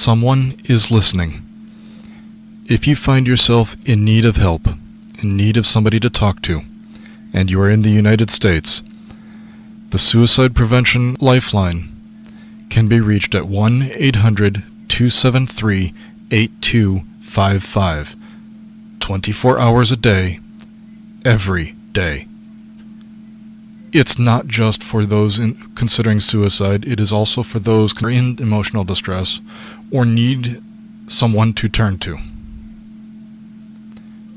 Someone is listening. If you find yourself in need of help, in need of somebody to talk to, and you are in the United States, the Suicide Prevention Lifeline can be reached at 1-800-273-8255, 24 hours a day, every day. It's not just for those considering suicide, it is also for those who are in emotional distress or need someone to turn to.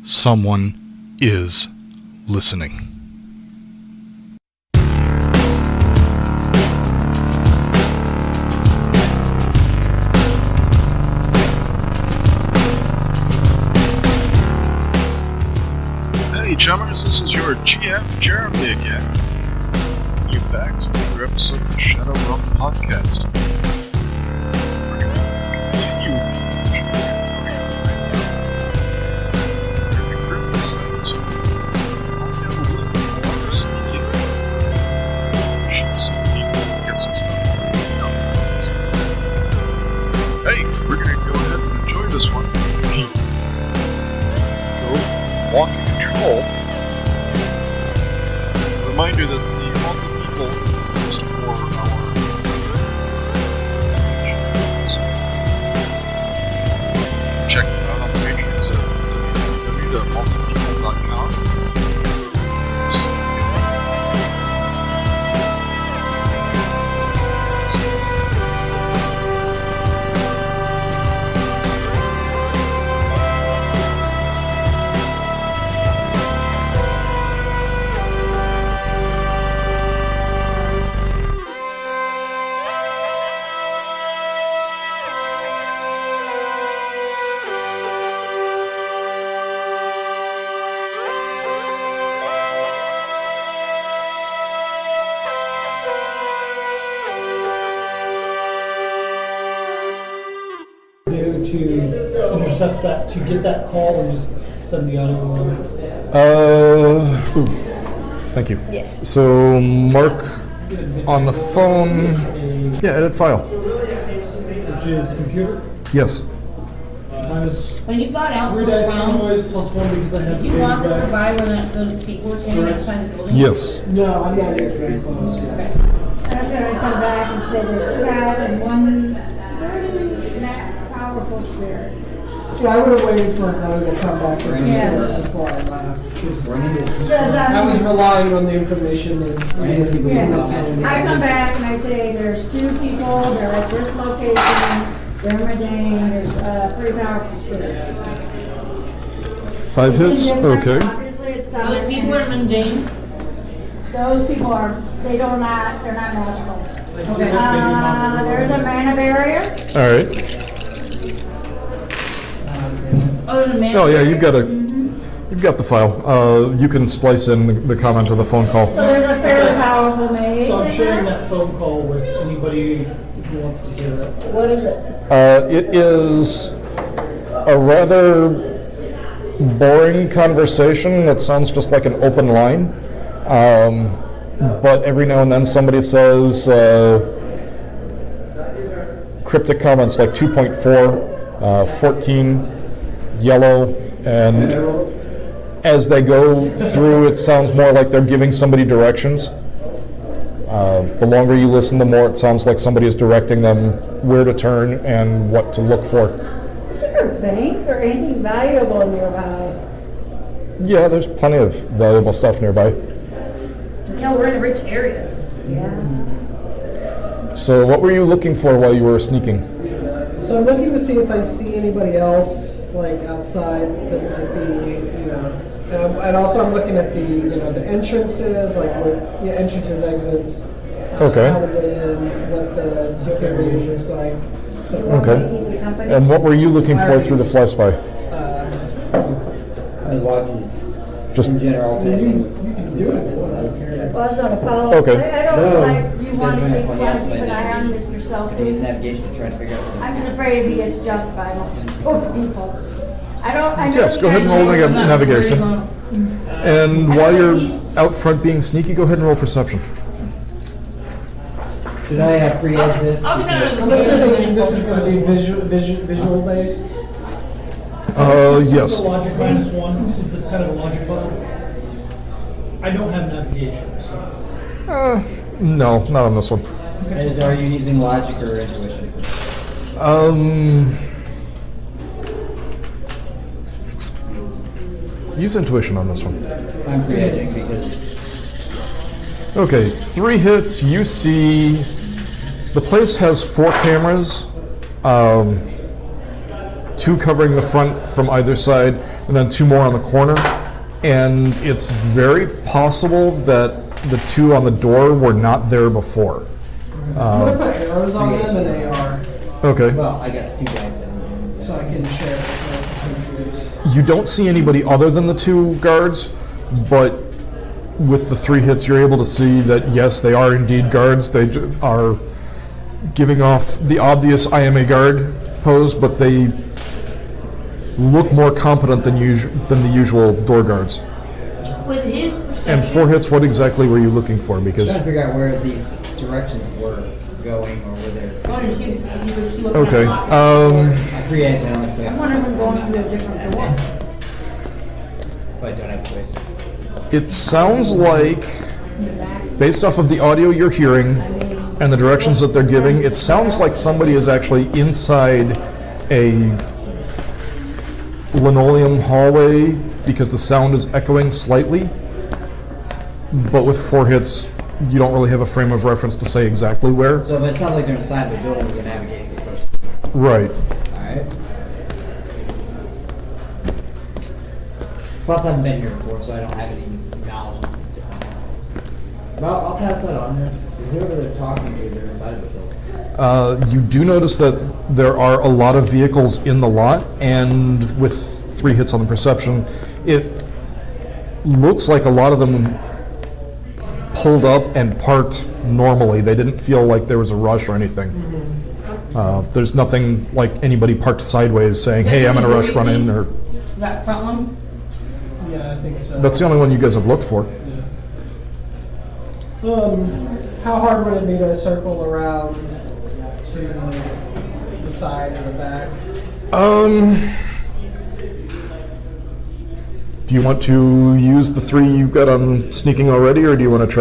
Someone is listening. Hey chummers, this is your GM Jeremy again. You're back to another episode of the Shadowrum podcast. We're going to continue the group decides to find out a little bit more sneaking. Shoot some people, get some stuff out. Hey, we're going to go ahead and enjoy this one. Go walking control. Reminder that the multi-people is the host for our check them out on the patrons at www.multipeople.com. To intercept that, to get that call and just send the other one? Thank you. Yeah. So, Mark on the phone. Yeah, edit file. Which is computer? Yes. Minus When you got out 3 the dice round, noise plus 1 because I had did you walk over by where those people were standing outside the building? Yes. No, I'm not here very close. I was going to come back and say there's 2 guys and 1 very powerful spirit. See, I would have waited for her to come back and before I left. 'Cause I was relying on the information that I come back and I say there's 2 people, they're at this location, they're Medane, there's a pretty powerful spirit. 5 hits? Okay. Obviously it's Those people are mundane. Those people are, they're not magical. Okay. There's a mana barrier. Alright. Oh, the man. Oh, yeah, you've got the file. You can splice in the comment of the phone call. So there's a fairly powerful mage. So I'm in sharing there. that phone call with anybody who wants to hear it. What is it? It is a rather boring conversation that sounds just like an open line. But every now and then somebody says cryptic comments like 2.4, 14, yellow, and as they go through it sounds more like they're giving somebody directions. The longer you listen, the more it sounds like somebody is directing them where to turn and what to look for. Is there a bank or anything valuable nearby? Yeah, there's plenty of valuable stuff nearby. Yeah, we're in a rich area. Yeah. So what were you looking for while you were sneaking? So I'm looking to see if I see anybody else, like outside, that might be, and also I'm looking at the, the entrances, like what, entrances, exits, Okay. how to get in, what the security looks like. So, Okay. And what were you looking for through the fly spy? I was watching Just in general. you can do it. Well, I was going to follow. Okay. I don't know, like, you want to Doesn't keep matter. an eye on Mr. I use Stokely. navigation to try to figure out. I'm just afraid if he gets jumped by multiple people. I know Yes, you go ahead and guys roll know- navigation. And while you're out front being sneaky, go ahead and roll perception. Should I pre-edge this? I'll just have I'm assuming this is going to be visual based. Yes. Logic -1, since it's kind of a logic puzzle. I don't have navigation, so. No, not on this one. Are you using logic or intuition? Use intuition on this one. I'm pre-edging because Okay, 3 hits. You see, the place has 4 cameras, 2 covering the front from either side, and then 2 more on the corner. And it's very possible that the 2 on the door were not there before. I'm going to put arrows on them and AR Okay. well, I got 2 guys in. so I can share countries. You don't see anybody other than the 2 guards, but with the 3 hits, you're able to see that yes, they are indeed guards. They are giving off the obvious "I am a guard" pose, but they look more competent than the usual door guards. With his perception. And 4 hits, what exactly were you looking for? Because Trying to figure out where these directions were going or where they're. I wanted to see if you could see what kind okay, of lock. I pre-edge honestly. I'm wondering who's going through a different door. But I don't have a choice. it sounds like, based off of the audio you're hearing and the directions that they're giving, it sounds like somebody is actually inside a linoleum hallway because the sound is echoing slightly. But with 4 hits, you don't really have a frame of reference to say exactly where. So, but it sounds like they're inside the building you're navigating first. Right. Alright. Plus, I haven't been here before, so I don't have any knowledge of different animals. But I'll pass that on. Whoever they're talking to, they're inside of the building. You do notice that there are a lot of vehicles in the lot, and with 3 hits on the perception, it looks like a lot of them pulled up and parked normally. They didn't feel like there was a rush or anything. There's nothing like anybody parked sideways saying, "Hey, I'm in a rush, run in," or That front one? Yeah, I think so. that's the only one you guys have looked for. How hard would it be to circle around to the side and the back? Do you want to use the 3 you've got on sneaking already, or do you want to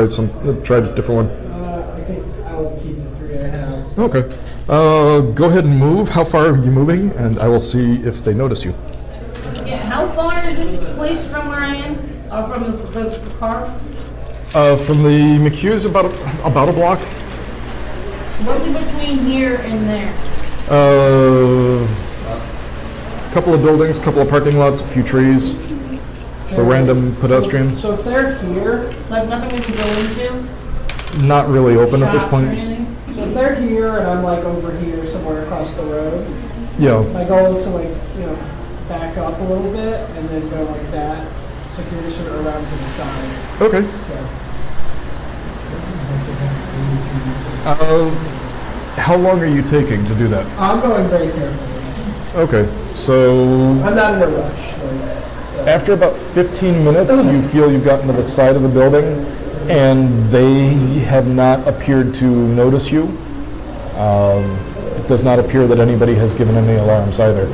try a different one? I think I'll keep the 3 I have. So Okay. Go ahead and move. How far are you moving? And I will see if they notice you. Yeah, how far is this place from where I am? Or from the car? From the McHugh's, about a block. What's in between here and there? Couple of buildings, couple of parking lots, a few trees, the random pedestrian. So if they're here, Like nothing we can go into? Not really open at this Shops or point. anything? so if they're here and I'm like over here somewhere across the road, Yeah. my goal is to back up a little bit and then go like that, security sort of around to the side. Okay. So How long are you taking to do that? I'm going very carefully. Okay. So I'm not in a rush. So. after about 15 minutes, you feel you've gotten to the side of the building, and they have not appeared to notice you. It does not appear that anybody has given any alarms either.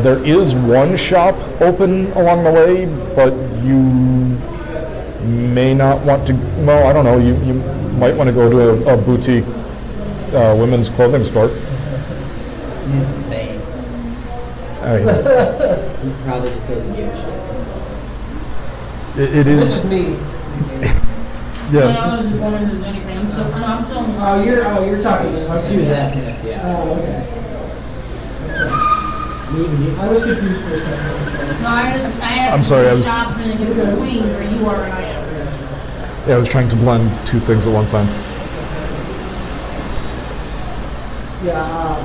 There is one shop open along the way, but you may not want to, well, I don't know, you might want to go to a boutique women's clothing store. Insane. I mean, He probably just doesn't give a shit. it This is, is me. Yeah, yeah. I was just wondering if there's anything. I'm still in the Oh, you're talking. She was asking if, yeah. Oh, okay. That's right. I was confused for a second. So. No, I asked I'm sorry, I was- shops and in between where you are and I am. Yeah, I was trying to blend 2 things at one time. Yeah.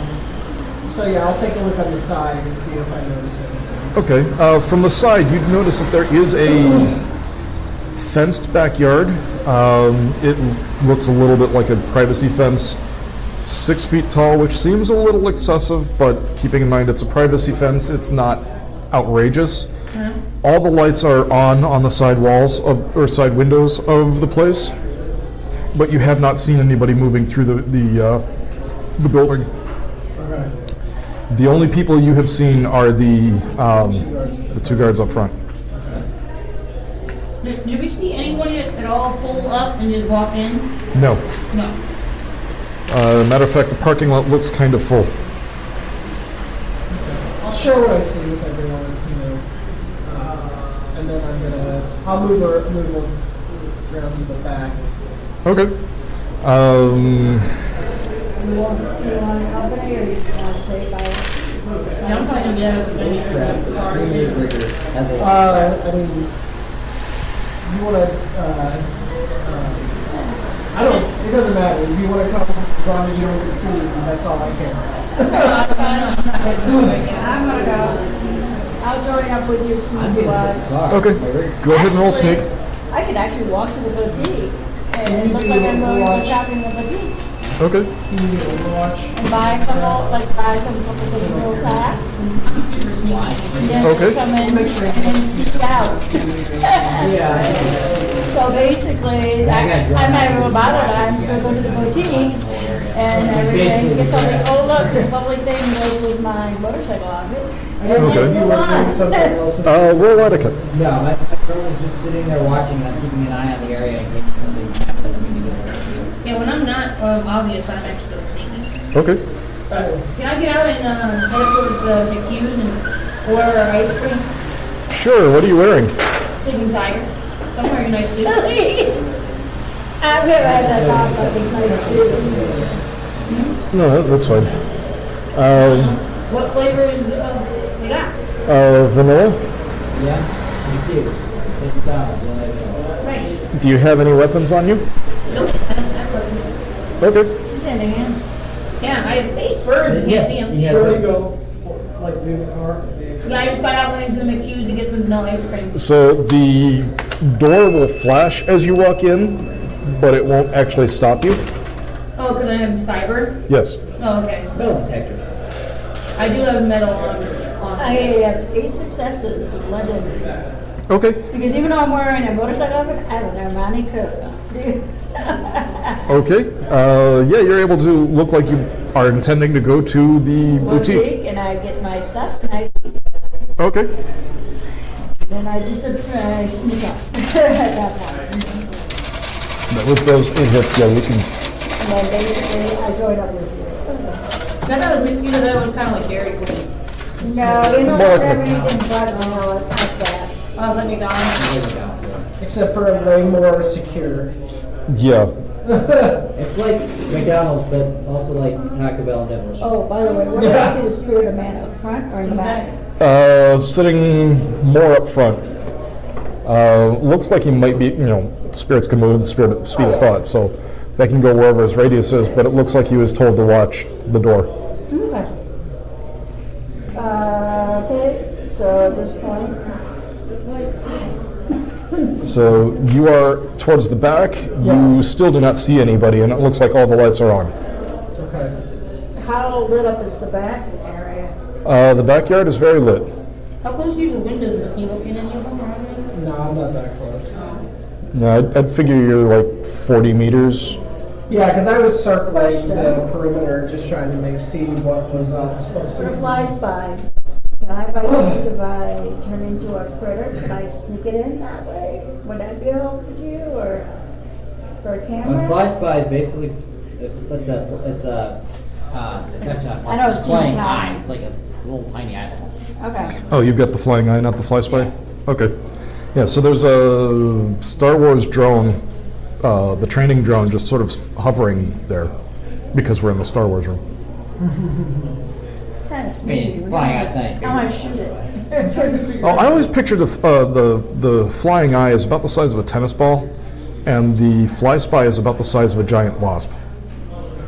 So yeah, I'll take a look on the side and see if I notice anything. Okay, from the side, you'd notice that there is a fenced backyard. It looks a little bit like a privacy fence, 6 feet tall, which seems a little excessive, but keeping in mind it's a privacy fence, it's not outrageous. All the lights are on the side walls or side windows of the place, but you have not seen anybody moving through the building. Okay. The only people you have seen are the 2 guards up front. Did we see anybody at all pull up and just walk in? No. No. Matter of fact, the parking lot looks kind of full. I'll share what I see with everyone, and then I'll move around to the back. Okay. You want company or you want to stay by? Yeah, I'm probably gonna get out of the venue for that. I mean, you want to, I don't, it doesn't matter. If you want to come, as long as you don't get seen, that's all I care. I'm gonna go. I'll join up with you, I'm sneak getting wise. 6 o'clock. Okay. Go ahead and roll sneak. I could actually walk to the boutique Can and you look do like I'm going to Overwatch? shop in the boutique Okay. Can you get Overwatch? and buy a couple, buy some couple things real fast and then Okay. come in Make sure you- and then seek out. Yeah. So basically, I got I'm not even about it. I'm just gonna go to the boutique and everything, get something, oh look, this lovely thing goes with my motorcycle outfit. And Okay. then You move want to on. bring something else? Roll etiquette. No, my girl was just sitting there watching, and I'm keeping an eye on the area in case something happens. We need to- Yeah, when I'm not obvious, I'm actually going sneaking. Okay. Can I get out and head towards the queues and order an ice cream? Sure. What are you wearing? Sleeping tiger. Somewhere in a nice suit. I've never had that talk about this nice suit. No, that's fine. What flavors we got? Vanilla. Yeah? The cues. Take it down. Don't let it go. Right. Do you have any weapons on you? Nope, I don't have weapons. Okay. She's hand in hand. Yeah, I have birds. You can't see them. Yeah, Sure, you but- go, like, leave the car. Yeah, I just got out, went into the McHughes to get some vanilla ice cream. So the door will flash as you walk in, but it won't actually stop you. Oh, because I have cyber? Yes. Oh, okay. Metal detector. I do have metal on. I have 8 successes to blend in. Okay. Because even though I'm wearing a motorcycle outfit, I don't know, Manny could. Okay. Yeah, you're able to look like you are intending to go to the boutique. Boutique, and I get my stuff, and Okay. then I just sneak up at that point. With those 8 hits, yeah, you can. And then basically, I join up with you. I thought it was, that was kind of like Dairy Queen. No, you know, More like everything but, no, it's not that. Oh, let me go. There we go. Except for way more secure. Yeah. It's like McDonald's, but also like Taco Bell and Devilish. Oh, by the way, where do I see the spirit of man, up front or in the back? Sitting more up front. Looks like he might be, spirits can move with the speed of thought, so they can go wherever his radius is, but it looks like he was told to watch the door. Okay. Okay, so at this point, So you are towards the back. You still do not see anybody, and it looks like all the lights are on. Okay. how lit up is the back area? The backyard is very lit. How close are you to the windows? Can you look in any of them or anything? No, I'm not that close. No, I'd figure you're like 40 meters. Yeah, because I was circling the perimeter, just trying to see what was up. For a fly spy, can I by chance if I turn into a critter, can I sneak it in that way? Would that be helpful to you or for a camera? Fly Spy is basically, it's actually not I know it's flying teeny tiny. eye. It's like a little tiny eyeball. Okay. Oh, you've got the flying eye, not the fly spy? Okay. Yeah, so there's a Star Wars drone, the training drone, just sort of hovering there because we're in the Star Wars room. Kind of sneaky. flying eye's not I want to shoot it. 'Cause it's- Oh, I always pictured the flying eye is about the size of a tennis ball, and the fly spy is about the size of a giant wasp.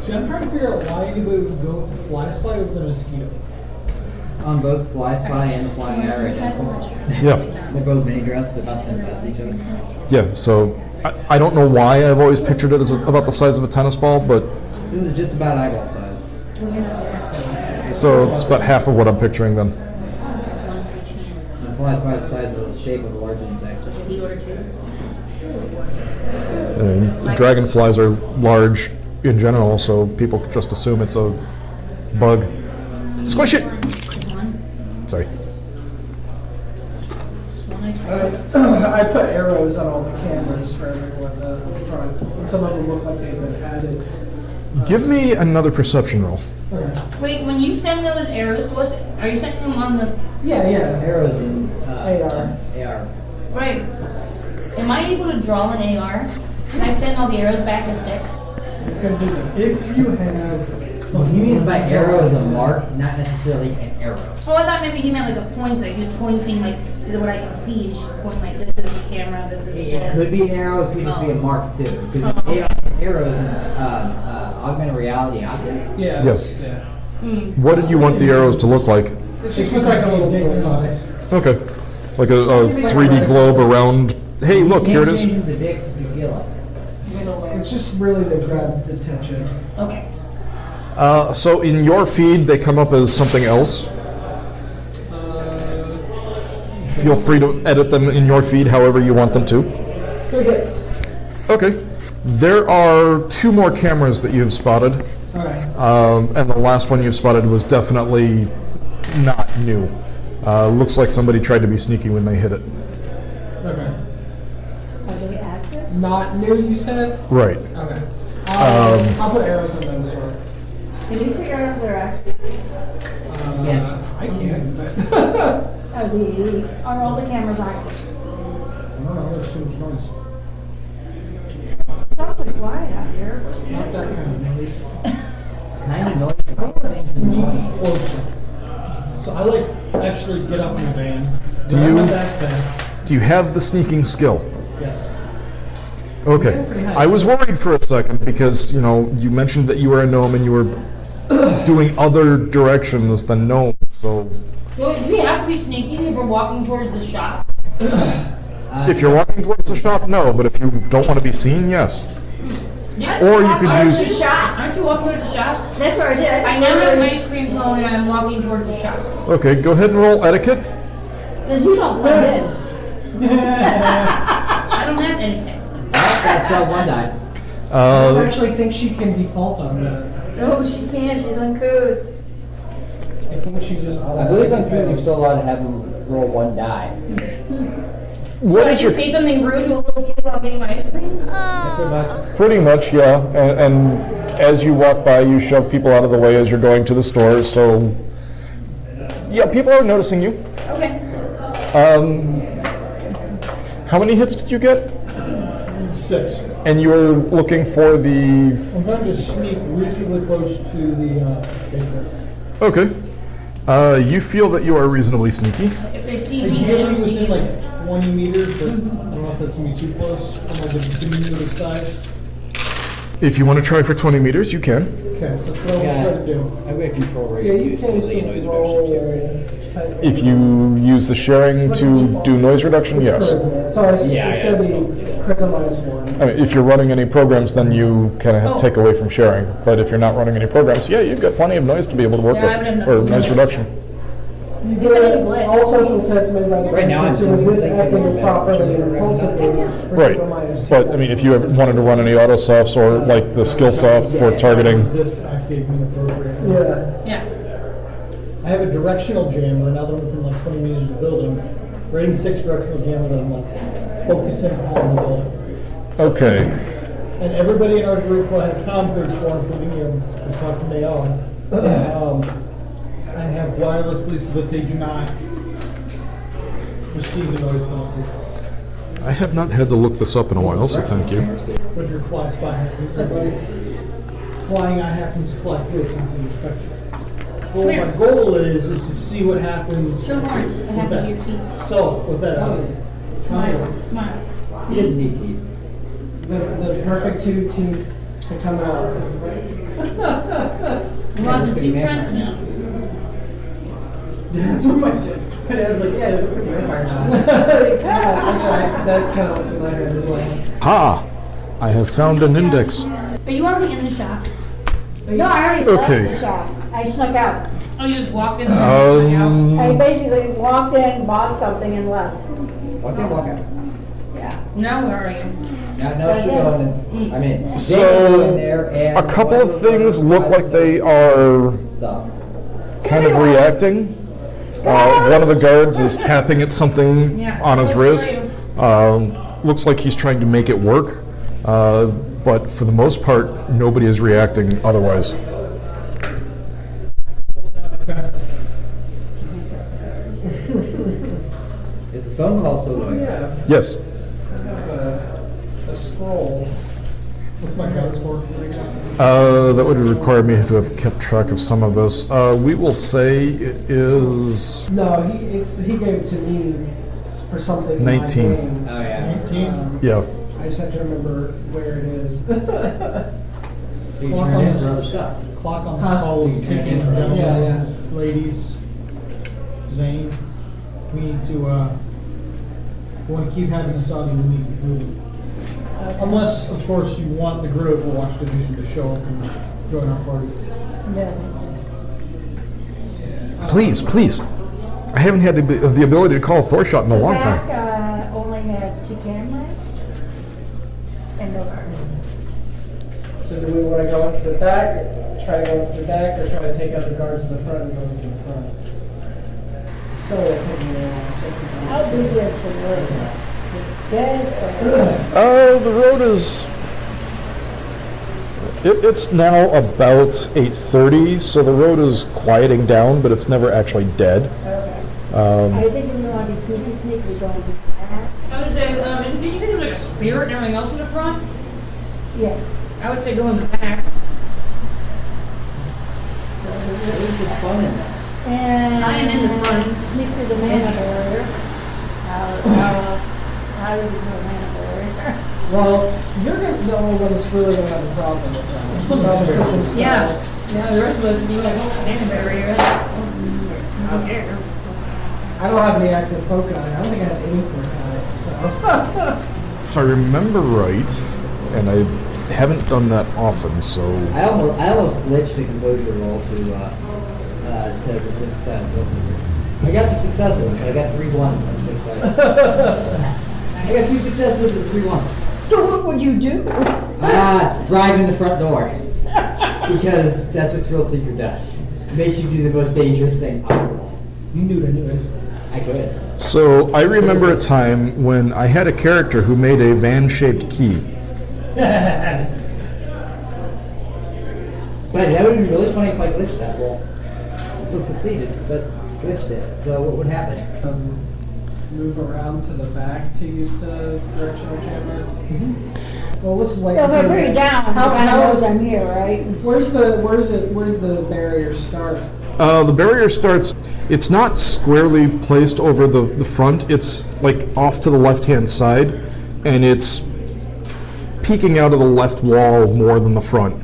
See, I'm trying to figure out why anybody would go with the fly spy over the mosquito. On both Fly Spy and the Flying Eye are identical. Yeah, They're both mini dress, they're about the same size as each other. yeah. So I don't know why I've always pictured it as about the size of a tennis ball, but This is just about eyeball size. so it's about half of what I'm picturing then. And the Fly Spy is the size of the shape of a large insect. He ordered two. Dragonflies are large in general, so people just assume it's a bug. Squish it! Sorry. I put arrows on all the cameras for everyone up front. And some of them look like they've been added. Give me another perception roll. Wait, when you send those arrows to us, are you sending them on the, Yeah. Arrows in AR. AR. right? Am I able to draw an AR? Can I send all the arrows back as text? If you have. He means by arrow is a mark, not necessarily an arrow. Oh, I thought maybe he meant like a point, like he's pointing like to what I can see, each point like this is the camera, this is It this. could be an arrow, it could just be a mark too. Because arrows in augmented reality object. Yeah. Yes. Yeah. What did you want the arrows to look like? It just look like a little bullseye. Okay. Like a 3D globe around. Hey, look, here it You is. can change them to dicks if you feel like. It's just really to grab the attention. Okay. So in your feed, they come up as something else. Feel free to edit them in your feed however you want them to. Good hits. Okay. There are 2 more cameras that you've spotted, Alright. and the last one you've spotted was definitely not new. Looks like somebody tried to be sneaky when they hit it. Okay. Are they active? Not new, you said? Right. Okay. I'll put arrows on them as well. Can you figure out if they're active? Yeah. I can, but Are all the cameras active? I don't know, there's too much noise. It's awfully quiet out here. Not that kind of noise. Kind of noise. Sneak closer. So I actually get up in the van. Do grab you- my backpack. Do you have the sneaking skill? Yes. Okay. I was worried for a second because, you mentioned that you were a gnome and you were doing other directions than gnome, so Well, do we have to be sneaking if we're walking towards the shop? if you're walking towards the shop, no, but if you don't want to be seen, yes. Yeah. Or you could Aren't use- you shop? Aren't you walking towards the shop? That's what I did. I now have an ice cream cone and I'm walking towards the shop. Okay, go ahead and roll etiquette. Because you don't blend in. I don't have anything. That's one die. I actually think she can default on that. No, she can't. She's uncouth. I think she just I automatically believe I'm you're fails. still allowed to have them roll 1 die. So I just say something rude to a little kid while getting my ice cream? Pretty much, yeah. And as you walk by, you shove people out of the way as you're going to the store, so yeah, people are noticing you. Okay. How many hits did you get? 6. And you were looking for the... I'm trying to sneak reasonably close to the paper. Okay. You feel that you are reasonably sneaky. If they see me, they Ideally don't see within you. like 20 meters, but I don't know if that's gonna be too close. I'm like a diminutive size. If you want to try for 20 meters, you can. Okay, that's what I'm gonna try to do. I've got control Yeah, rate. you can roll. If you use the sharing to do noise reduction, yes. Charisma. It's always, Yeah, it's yeah, gonna be it's charisma -1. I mean, if you're running any programs, then you kind of take away from sharing. But if you're not running any programs, yeah, you've got plenty of noise to be able to work Yeah, I would have with, enough or noise noise. reduction. All social tests made by the Right now, I'm to resist thinking acting about improperly and impulsively. Right. But I mean, if you ever wanted to run any auto softs or like the skill soft for targeting, Resist active inappropriate. Yeah. Yeah. I have a directional jammer, now that I'm within like 20 meters of the building. Rating 6 directional jammer that I'm like focusing on the building. okay. And everybody in our group will have conference for, including you, we talked to Mayon. I have wirelessly so that they do not receive the noise penalty. I have not had to look this up in a while, so thank you. When your fly spy happens, flying eye happens to fly through, it's not going to affect you. Well, my goal is to see what happens. Show Lawrence what happened to your teeth. So, with that, Smile. Smile. It is neat, Keith. The perfect 2 teeth to come out. He lost his 2 front teeth. that's what my dad was like, yeah, it looks like a vampire now. Actually, that kind of in my head as well. Ha! I have found an index. Are you already in the shop? No, I already Okay. left the shop. I snuck out. Oh, you just walked in and I basically walked in, bought something, and left. Walk in, walk out. Yeah. Now where are you? No, she'll go in. I mean, they So, go in there and A couple of things look like they are Stop. kind of reacting. One of the guards is tapping at something Yeah. on his wrist. Looks like he's trying to make it work. But for the most part, nobody is reacting otherwise. Is the phone call still going? Yeah, Yes. I have a scroll. What's my code score? That would require me to have kept track of some of this. We will say it is No, he gave it to me for something. in my 19. game. Oh yeah. 19. yeah. I just have to remember where it is. So you Clock turn on in this. for other stuff. Clock on Huh? this call is So you turn ticking, in for- gentlemen, Yeah, ladies, Zane. We need to, we want to keep having this audio, we need to move. Unless, of course, you want the group of Watch Division to show up and join our party. Yeah. Please, please. I haven't had the ability to call a Thor shot in a long The time. back only has 2 cameras and no guard. So do we want to go into the back, try to go into the back, or try to take out the guards in the front and go into the front? So it'll take me a while. So How busy is the road? Is it dead or? The road is. It's now about 8:30, so the road is quieting down, but it's never actually dead. I think we want to sneaky sneak, we're going to that. I would say, did you say there was like a spirit and everything else in the front? Yes. I would say go in the back. So at least it's fun in there. And I am in the front. sneak through the mana barrier. How do we do a mana barrier? Well, you're the only one that's really going to have a problem with that. Some Yeah. spells. Yeah, the rest of us do like, oh, damn barrier. I don't care. I don't have any active foci. I don't think I have any foci. So If I remember right, and I haven't done that often, so. I almost glitched the composure roll to resist that. I got the successes, but I got 3 ones on 6 dice. I got 2 successes and 3 ones. So what would you do? Drive in the front door. Because that's what Thrill Seeker does. It makes you do the most dangerous thing possible. You knew it anyways. I could. So I remember a time when I had a character who made a van-shaped key. But that would be really funny if I glitched that roll. I still succeeded, but glitched it. So what would happen? move around to the back to use the directional jammer. Well, let's wait. Well, if I until bring it the- down, How- everybody how- knows I'm here, right? Where's the barrier start? The barrier starts, it's not squarely placed over the front, it's like off to the left-hand side, and it's peeking out of the left wall more than the front.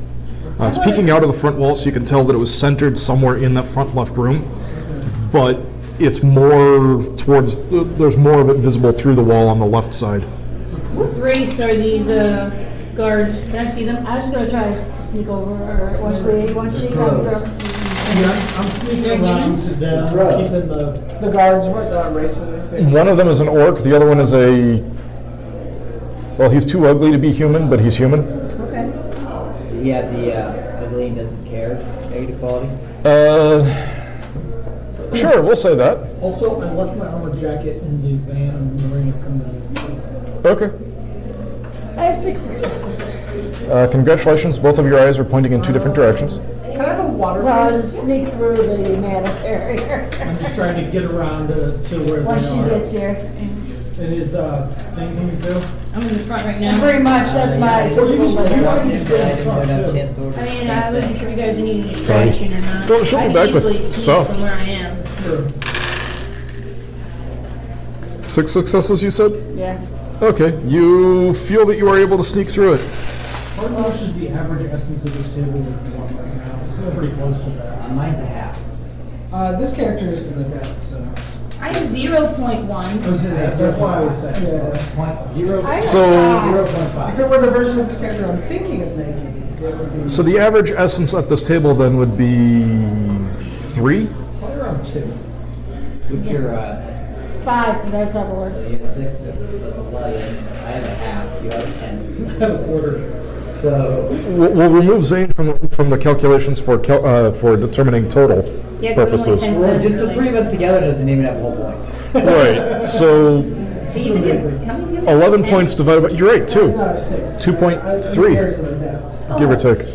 It's peeking out of the front wall, so you can tell that it was centered somewhere in that front left room, but it's more towards, there's more of it visible through the wall on the left side. What race are these guards? Can I see them? I was gonna try to sneak over once she comes up. Yeah, I'm sneaking around to them, keeping the, The guards, what race were they? One of them is an orc, the other one is well, he's too ugly to be human, but he's human. Okay. Yeah, the Eileen doesn't care. Negative quality. Sure, we'll say that. also, I left my armor jacket in the van and the ring of coming. Okay. I have 6 successes. Congratulations, both of your eyes are pointing in two different directions. Can I have a water Well, race? sneak through the mana barrier I'm just trying to get around to where once they she are. gets here. It is, thing coming through? I'm in the front right now. Pretty much, that's my I physical didn't limit. have a chance to order. I mean, I wasn't sure you guys needed a Sorry. distraction or not. Well, she'll be I back with easily sneak stuff. from where I am. Sure. 6 successes, you said? Yeah. Okay, you feel that you are able to sneak through it. How much is the average essence of this table that you want right now? It's pretty close to that. Mine's a half. This character is in the deck, so. I have 0.1. That's why I was saying. Yeah. Point zero. So, 0.5. If it were the version of this character I'm thinking of making, it would be. so the average essence at this table then would be 3? Probably around 2. What's your essence? 5, because I have several. So you have 6, that's 11. I have a half, you have a 10. I have a quarter. So, We'll remove Zane from the calculations for determining total Yeah, 'cause I'm purposes. only 10 well, cents, just the really. 3 of us together doesn't even have a whole point. Right, so So you said it's, how many do you have? 11 10? points divided by, you're right, I 2, have 6. 2.3. I'm seriously adept. give or take.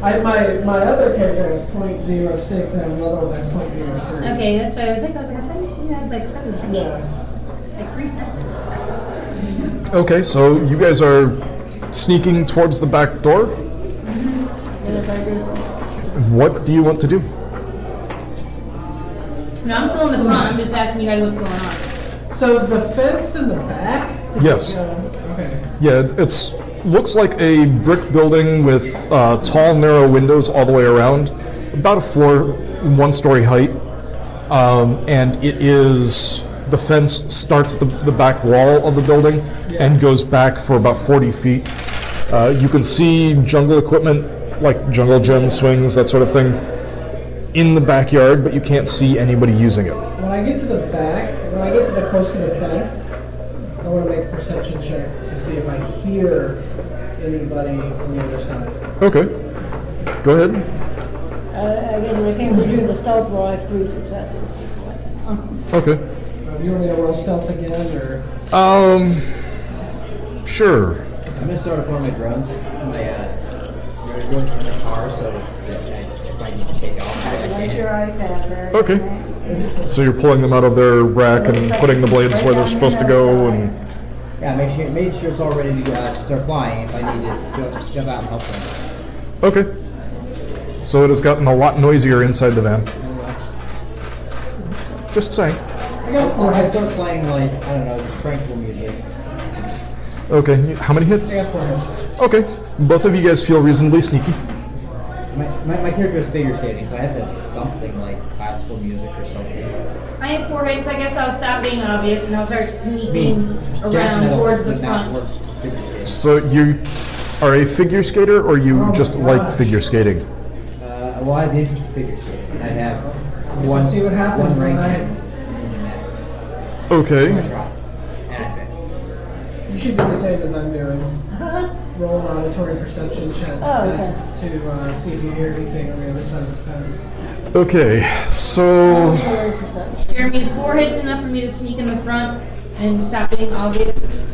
My other character has .06 and another one has .03. Okay, that's what I was like, I thought you had like credit. Yeah. Like 3 cents. Okay, so you guys are sneaking towards the back door. Yes, I do. What do you want to do? No, I'm still in the front, I'm just asking you guys what's going on. So is the fence in the back? Does Yes. it go- Okay. Yeah, it's looks like a brick building with tall, narrow windows all the way around, about a floor, 1-story height, and it is the fence starts the back wall of the building and goes back for about 40 feet. You can see jungle equipment like jungle gym swings, that sort of thing, in the backyard, but you can't see anybody using it. When I get to the back, when I get to the close to the fence, I want to make a perception check to see if I hear anybody on the other side. Okay, go ahead. Again, I can't do the stealth roll, I have 3 successes, just to let you know. Okay. You want me to roll stealth again, or? Sure. I'm gonna start up one of my drones. Drones in the car, so if I need to take off, I Like can. your iPad there. Okay. So you're pulling them out of their rack and putting the blades where they're supposed to go, and Yeah, make sure it's all ready to start flying if I need to jump out and help them. okay. So it has gotten a lot noisier inside the van. Just saying. I got 4 I hits. start playing like, I don't know, tranquil music. Okay, how many hits? I got 4 hits. Okay, both of you guys feel reasonably sneaky. My character is figure skating, so I have to have something like classical music or something. I have 4 hits, I guess I'll stop being obvious and I'll start sneaking Death around metal towards the would not front. work figure skating. So you are a figure skater, or you just like figure skating? Well, I have the interest in figure skating, and I have We'll one, see what happens one when rank I. in, and that's it. Okay. I try, and I fail. You should do the same as I'm doing. Roll an auditory perception check Oh, test to see if you hear anything on the other side of the fence. Okay, so Auditory perception. Jeremy, is 4 hits enough for me to sneak in the front and stop being obvious?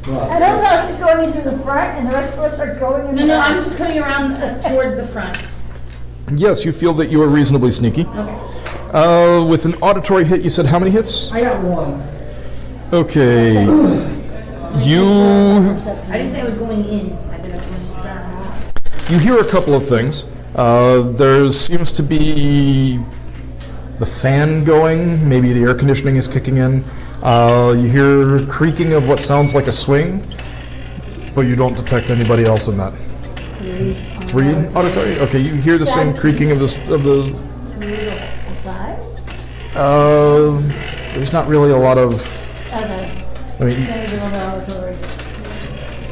Well, And also, she's going in through the front, and the rest of us are going in the No, back. I'm just coming around towards the front. yes, you feel that you are reasonably sneaky. Okay. With an auditory hit, you said how many hits? I got 1. Okay. You I didn't say I was going in, I said I was going down. You hear a couple of things. There seems to be the fan going, maybe the air conditioning is kicking in. You hear creaking of what sounds like a swing, but you don't detect anybody else in that. 3 auditory? Okay, you hear the same creaking of the. Besides? There's not really a lot of. Okay. I mean, Then we do the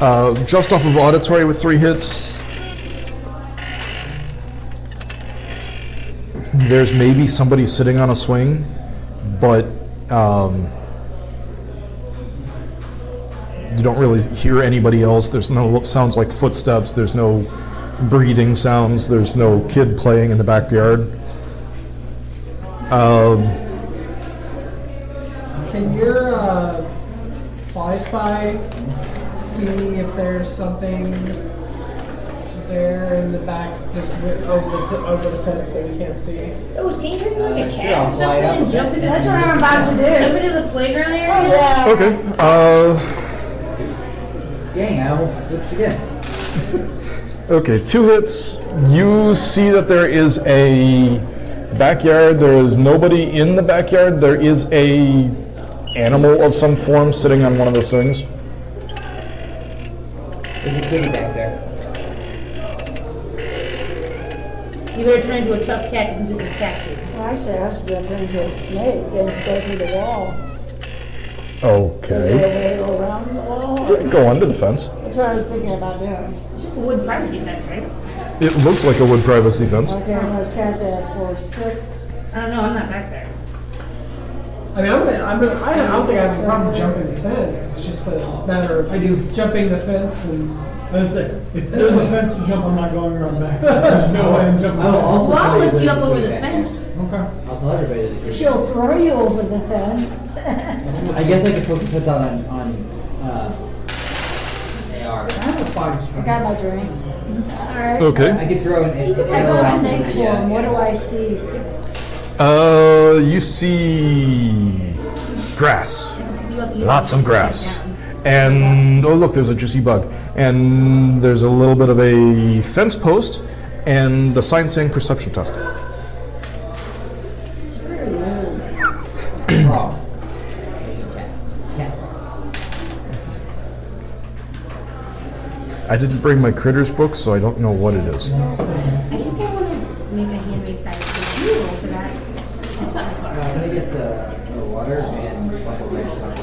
auditory. just off of auditory with 3 hits. There's maybe somebody sitting on a swing, but you don't really hear anybody else. There's no sounds like footsteps. There's no breathing sounds. There's no kid playing in the backyard. Can your fly spy see if there's something there in the back that's over the fence that we can't see? Oh, can you turn me like a Sure, cat I'll or fly something up and a jump bit. into That's what I'm about to jump do. into the playground area? Oh, yeah. Okay. Dang, I almost glitched again. Okay, 2 hits. You see that there is a backyard. There is nobody in the backyard. There is a animal of some form sitting on one of the swings. There's a kitty back there. You better turn into a tough cat because this is a cat shit. Well, actually, I should turn into a snake and just go through the wall. Is there a Okay. way to go around the wall? Go under the fence. That's what I was thinking about doing. It's just a wood privacy fence, right? It looks like a wood privacy fence. Okay, I'm gonna cast it at 4, 6. I don't know, I'm not back there. I mean, I don't think I have a problem jumping the fence. It's just a matter of jumping the fence and. Let's say, if there's a fence to jump, I'm not going around back. There's no way I'm jumping. I will also Well, I'll tell lift you there's up a over big the fence. Okay. I'll tell everybody that there's. She'll throw you over the fence. I guess I could put that on AR. I have a box. I got my drink. All right. Okay. I could throw an I arrow go out snake for form. What do I see? You see grass. Lots of grass. And, oh look, there's a juicy bug. And there's a little bit of a fence post and a sign saying perception test. It's really old. Oh. There's a cat. It's cat. I didn't bring my critters book, so I don't know what it is. I think I want to make a handmade side dish. You roll for that. That's not hard. I'm gonna get the water and buffalo ranch chocolate.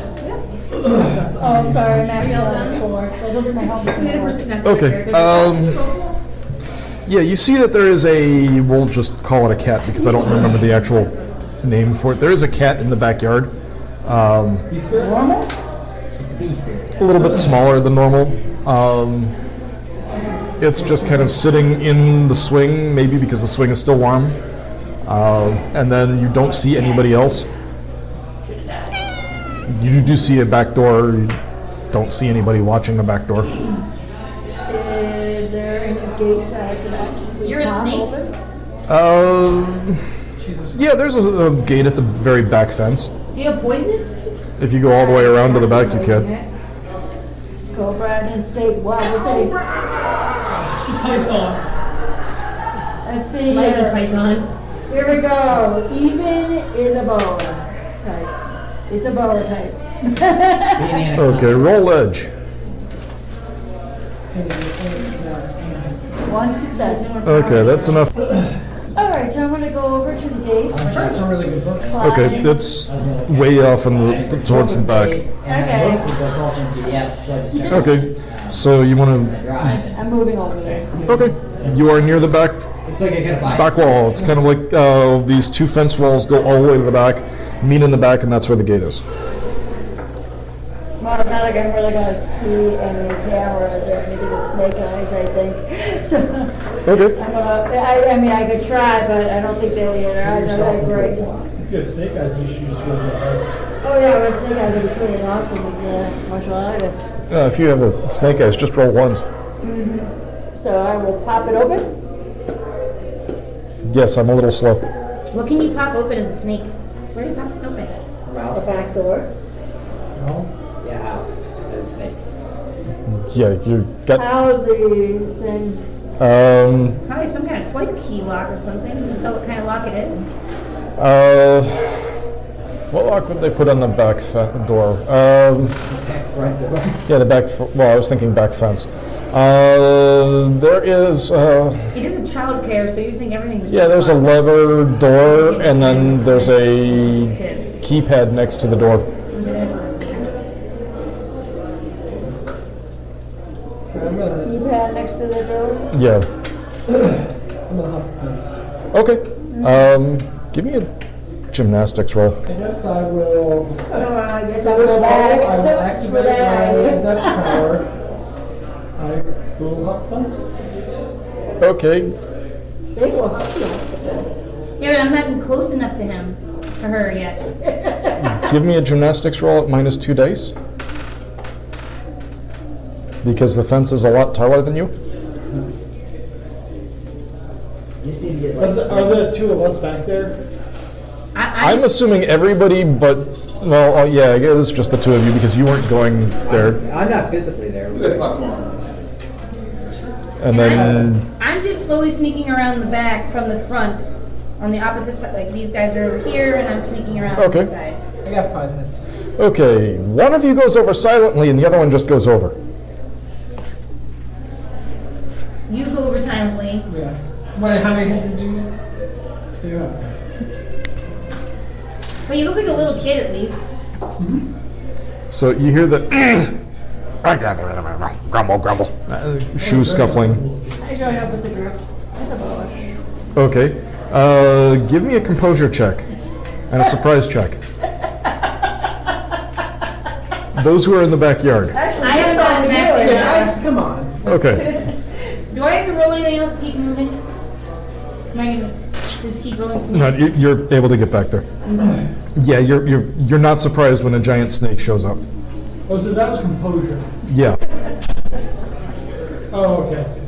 Oh, I'm sorry, I'm actually on the floor. I don't get my helmet anymore. Okay, yeah, you see that there is a, we'll just call it a cat because I don't remember the actual name for it. There is a cat in the backyard. Normal? It's a bee spirit. A little bit smaller than normal. It's just kind of sitting in the swing, maybe because the swing is still warm. And then you don't see anybody else. You do see a back door. You don't see anybody watching the back door. Is there any gates that I could actually You're a pop snake? open? Yeah, there's a gate at the very back fence. Do you have poisonous? If you go all the way around to the back, you can. Cobra and state. Wow, we're saying. Python. Let's see Might be here. Python. Here we go. Even is a boa type. It's a boa type. Okay, roll edge. One success. Okay, that's enough. All right, so I'm gonna go over to the gate. I'm sure it's a really good book. Okay, that's way off in the towards the back. Okay. That's also in PDF, so I just checked. Okay, so you want the drive. And I'm moving over there. to? Okay, you are near the back it's like I gotta buy. back wall. It's kind of like these two fence walls go all the way to the back, meet in the back, and that's where the gate is. Well, it's not like I'm really gonna see any cameras or anything with snake eyes, I think. So, Okay. I mean, I could try, but I don't think their eyes are that great. If you have snake eyes, you should just roll your eyes. Oh yeah, well, snake eyes would be totally awesome as a martial artist. If you have a snake eyes, just roll ones. So I will pop it open. Yes, I'm a little slow. What can you pop open as a snake? Where do you pop it open? The Mouth. back door. No? Yeah, how? There's a snake. Yeah, you got. How's the thing? Probably some kind of swipe key lock or something. Can you tell what kind of lock it is? What lock would they put on the back door? Front door. Yeah, the back. Well, I was thinking back fence. There is. It is a child care, so you'd think everything was. Yeah, there's a lever door, and then there's a Kids. keypad next to the door. I'm gonna Keypad next to the door. Yeah. hop the fence. Okay. Give me a gymnastics roll. I guess I will. Oh, I guess I'll First go of all, back. I will So much activate for that. my death power. I will hop the fence. Okay. They will help you with the fence. Yeah, but I'm not close enough to him, or her yet. Give me a gymnastics roll at -2 dice. Because the fence is a lot taller than you. You just need to get like. Are the two of us back there? I'm assuming everybody but, well, yeah, I guess it's just the two of you because you weren't going there. I'm not physically there. And then, I'm just slowly sneaking around the back from the front on the opposite side. Like these guys are over here, and I'm sneaking around Okay. this side. I got 5 hits. okay, one of you goes over silently and the other one just goes over. You go over silently. Yeah. How many hits did you get? 2. But you look like a little kid at least. So you hear the grumble, grumble, shoe scuffling. I joined up with the group. That's a boa. Okay, Give me a composure check and a surprise check. Those who are in the backyard. Actually, I that's have all gone we back do. there. Yeah, come on. Okay. Do I have to roll anything else to keep moving? Am I gonna just keep rolling some? No, you're able to get back there. Yeah, you're not surprised when a giant snake shows up. Oh, so that was composure. Yeah, Oh, okay, I see.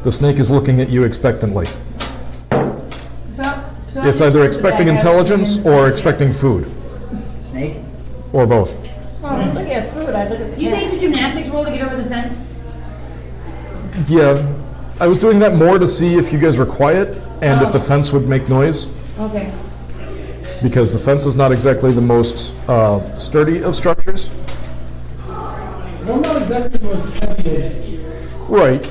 the snake is looking at you expectantly. So It's either expecting intelligence or expecting food, Snake? or both. Oh, I look at food, I look at the You say cat. it's a gymnastics roll to get over the fence? Yeah, I was doing that more to see if you guys were quiet and if the fence would make noise, Okay. because the fence is not exactly the most sturdy of structures. Well, not exactly the most heavy of. Right.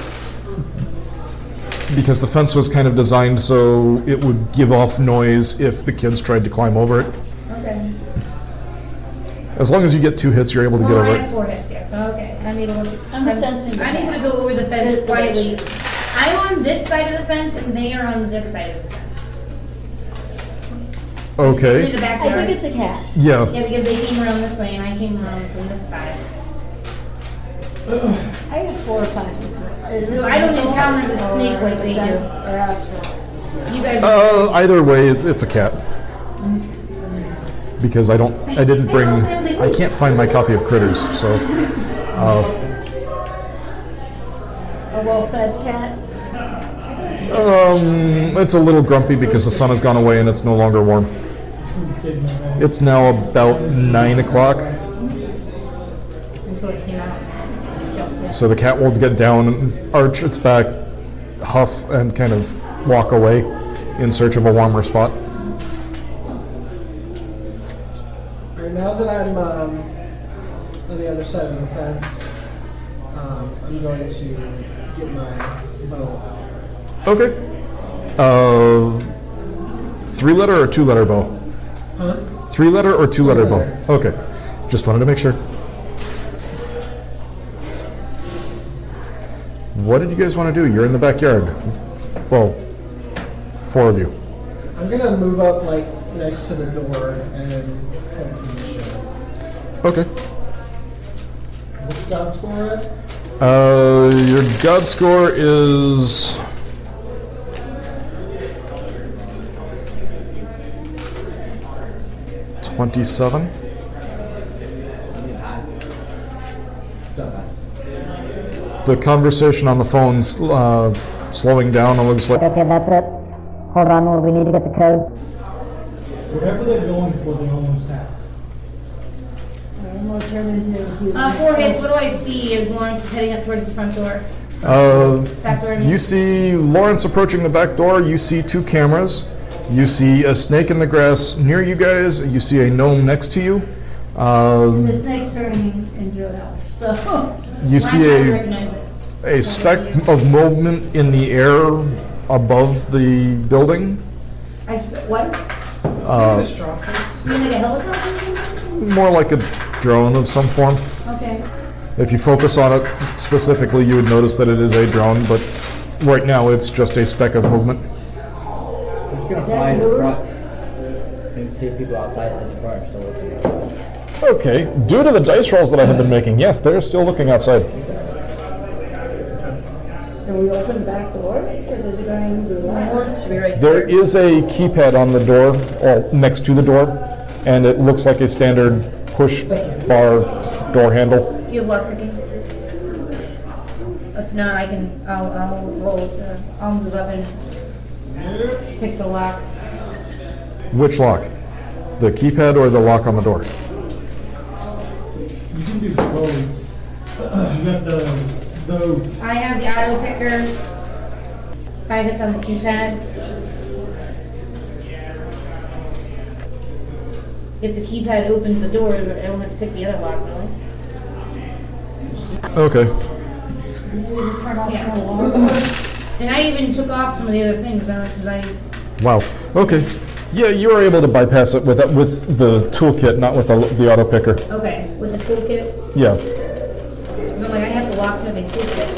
Because the fence was kind of designed so it would give off noise if the kids tried to climb over it. Okay. As long as you get 2 hits, you're able to get Well, I over have it. 4 hits, yeah, so okay. I'm able to. I'm sensing I'm able that. to go over the fence Just to make quietly. sure. I'm on this side of the fence and they are on this side of the fence. In Okay. the I backyard. think it's a cat. Yeah. Yeah, because they came around this way and I came around from this side. I have 4 or 5, 6. So I don't encounter the snake like they do. Or astral. You guys. Either way, it's a cat. Because I didn't bring, I can't find my copy of Critters, so. A well-fed cat. It's a little grumpy because the sun has gone away and it's no longer warm. It's now about 9 o'clock, So it came out. Jumped in. so the cat will get down and arch its back, huff, and kind of walk away in search of a warmer spot. All right, now that I'm on the other side of the fence, I'm going to get my bow. Okay. 3-letter or 2-letter bow? Huh? 3-letter or 2-letter bow? Three-letter. Okay. Just wanted to make sure. What did you guys want to do? You're in the backyard. Well, 4 of you. I'm gonna move up like next to the door and head to the shed. Okay. What's that score at? Your God score is 27. The conversation on the phone's slowing down. It looks like Okay, that's it. Hold on, we need to get the code. Whatever they're going for, they almost have. I'm gonna turn into a human. 4 hits. What do I see as Lawrence is heading up towards the front door? Back door. I mean. you see Lawrence approaching the back door. You see 2 cameras. You see a snake in the grass near you guys. You see a gnome next to you. The snake's turning into an elf, so. You see I a recognize it. speck of movement in the air above the building. What? Just drop this. You mean like a helicopter? More like a drone of some form. Okay. If you focus on it specifically, you would notice that it is a drone, but right now it's just a speck of movement. It's gonna fly in the front. You can see people outside in the front still looking at it. Okay, due to the dice rolls that I have been making, yes, they're still looking outside. So we open the back door, because is it going to be locked? Lawrence should be right There is a keypad on the door, or next to the door, and it looks like a standard push bar door handle. You have luck picking. If not, I'll roll to, I'll move up and pick the lock. Which lock? The keypad or the lock on the door? You can do both. You got the I have the auto picker. 5 hits on the keypad. If the keypad opens the door, I don't have to pick the other lock, really. Okay. Yeah. And I even took off some of the other things, because I, Wow. Okay. Yeah, you were able to bypass it with the toolkit, not with the auto picker. okay, with the toolkit, Yeah. I'm like, I have the locksmithing toolkit.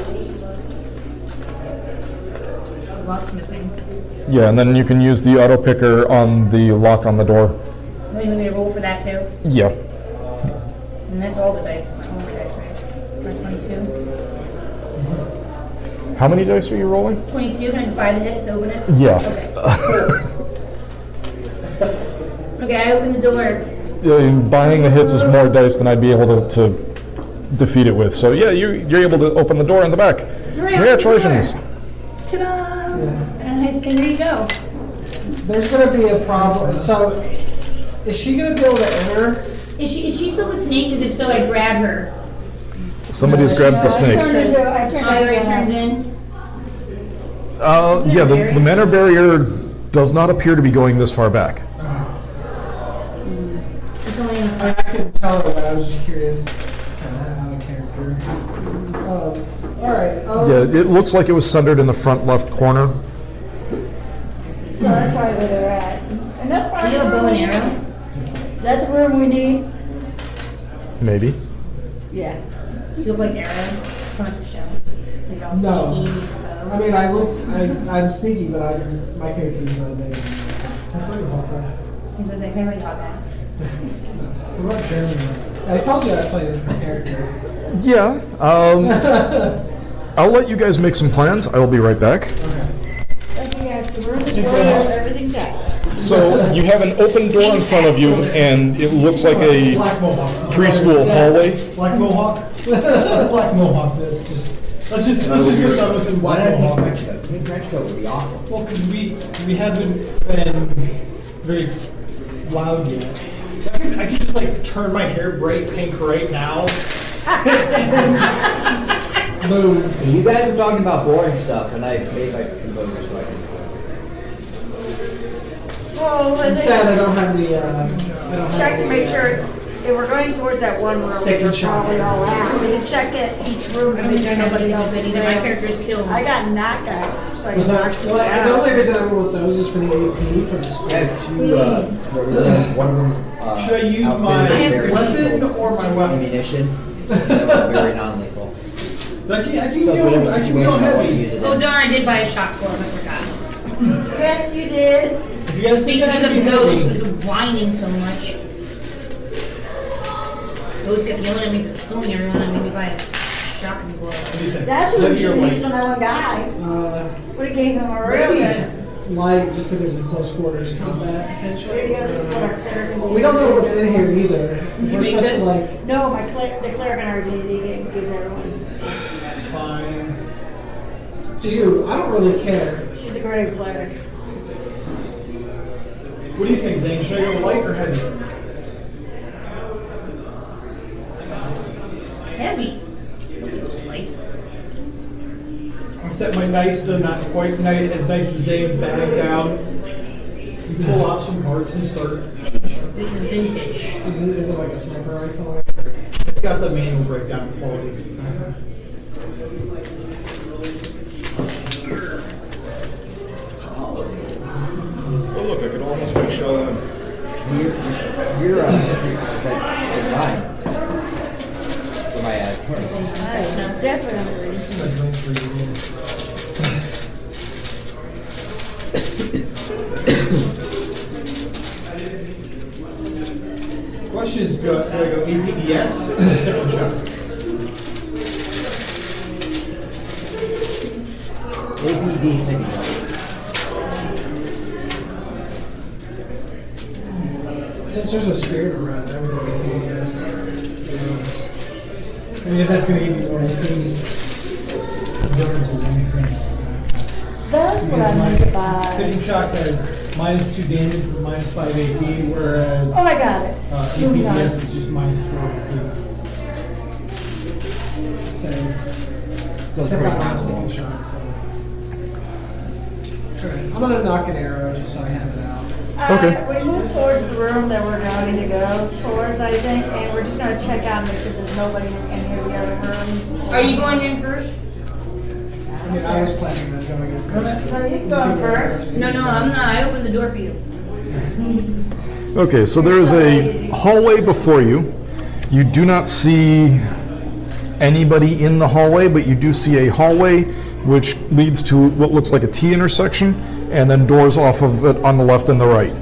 locksmithing. Yeah, and then you can use the auto picker on the lock on the door. Then you want me to roll for that too? Yeah. And that's all the dice, all my dice, right? That's 22. How many dice are you rolling? 22, can I just buy the hits to open it? Yeah. Okay, I open the door. Buying the hits is more dice than I'd be able to defeat it with. So yeah, you're able to open the door in the back. Congratulations. Ta-da! And here you go. There's gonna be a problem. So, is she gonna be able to enter? Is she still the snake? Because if so, I grab her. Somebody has grabbed the snake. I turned Oh, you already it turned in. in? Yeah, the mana barrier does not appear to be going this far back. It's only in the I front. couldn't tell her, but I was just curious. Out of character. All right. Yeah, it looks like it was centered in the front left corner. So that's why where they're at. And that's Do probably you have a the bow room and we arrow? need. Is that the room we need? Maybe. Yeah. Do you look like arrow? Come on, show. Like all No. sneaky. I mean, I'm sneaky, but my character is not amazing. Can I play with Hawkeye? He's gonna say, can I like talk that? What about Jeremy? I told you I played a different character. Yeah. I'll let you guys make some plans. I will be right back. Thank you guys. The room is where everything's at. So you have an open door in front of you, and it looks like a Black Mohawk. preschool hallway. Black Mohawk? Let's Black Mohawk this. Let's just get done with the Why Black not pink Mohawk. trench coat? Pink trench coat would be awesome. Well, because we haven't been very loud yet. I could just like turn my hair bright pink right now. Boom. You guys were talking about boring stuff, and I made my composure so I can. Well, It's as sad I I don't have the. I don't have check to the, make sure, if we're going towards that one room, Stick and we're shot. probably all out. We can check at each room to make sure nobody else is Either my there. character's killed. I got knockout, so I Was can that, knock well, you the only out. reason I went with those is for the AP for the I spell. have two, one of them's, Should I use outfitted my with very weapon lethal or my weapon? ammunition? Very non-lethal. I can So if go whatever I can situation go I want to heavy. use it Oh in. darn, I did buy a shot for him, I forgot. Yes, you did. If you guys think Because that of should be Ghost heavy. was whining so much. Ghost kept yelling at me for killing everyone and made me buy a shotgun blow. What do you think? That's what we Heavy or should light? use on that one guy. Would have gave him a real Maybe good. light, just because of close quarters combat potentially. There you go, this is what our cleric and We don't know what's in here either. If you we're make supposed this? to like. No, the cleric in our D&D game gives everyone. Fine. Do you? I don't really care. She's a great cleric. What do you think, Zane? Should I go light or heavy? Heavy. Nobody goes light. I'll set my nice, though not quite as nice as Zane's bag down. Pull out some parts and start. This is vintage. Is it like a sniper rifle? It's got the manual breakdown quality. Oh, look, I could almost make Shadowrum. You're fine. For my ad. Definitely. Question is, do I go APDS or stick and shot? APD signature. Since there's a spirit around, I would go with this. I mean, if that's going to give you more AP. That's what I meant to buy. Sitting shot has -2 damage with -5 AP, whereas Oh, I got it. APDS is just -4 AP. So, Does except pretty I have cool. second shot, so. Alright, I'm going to knock an arrow just so I have it out. Okay. We moved towards the room that we're going to go towards, I think, and we're just gonna check out and make sure there's nobody in any of the other rooms. Are you going in first? I mean, I was planning on going in first. So you can go first. No, I'm not. I opened the door for you. Okay, so there is a hallway before you. You do not see anybody in the hallway, but you do see a hallway which leads to what looks like a T intersection, and then doors off of it on the left and the right.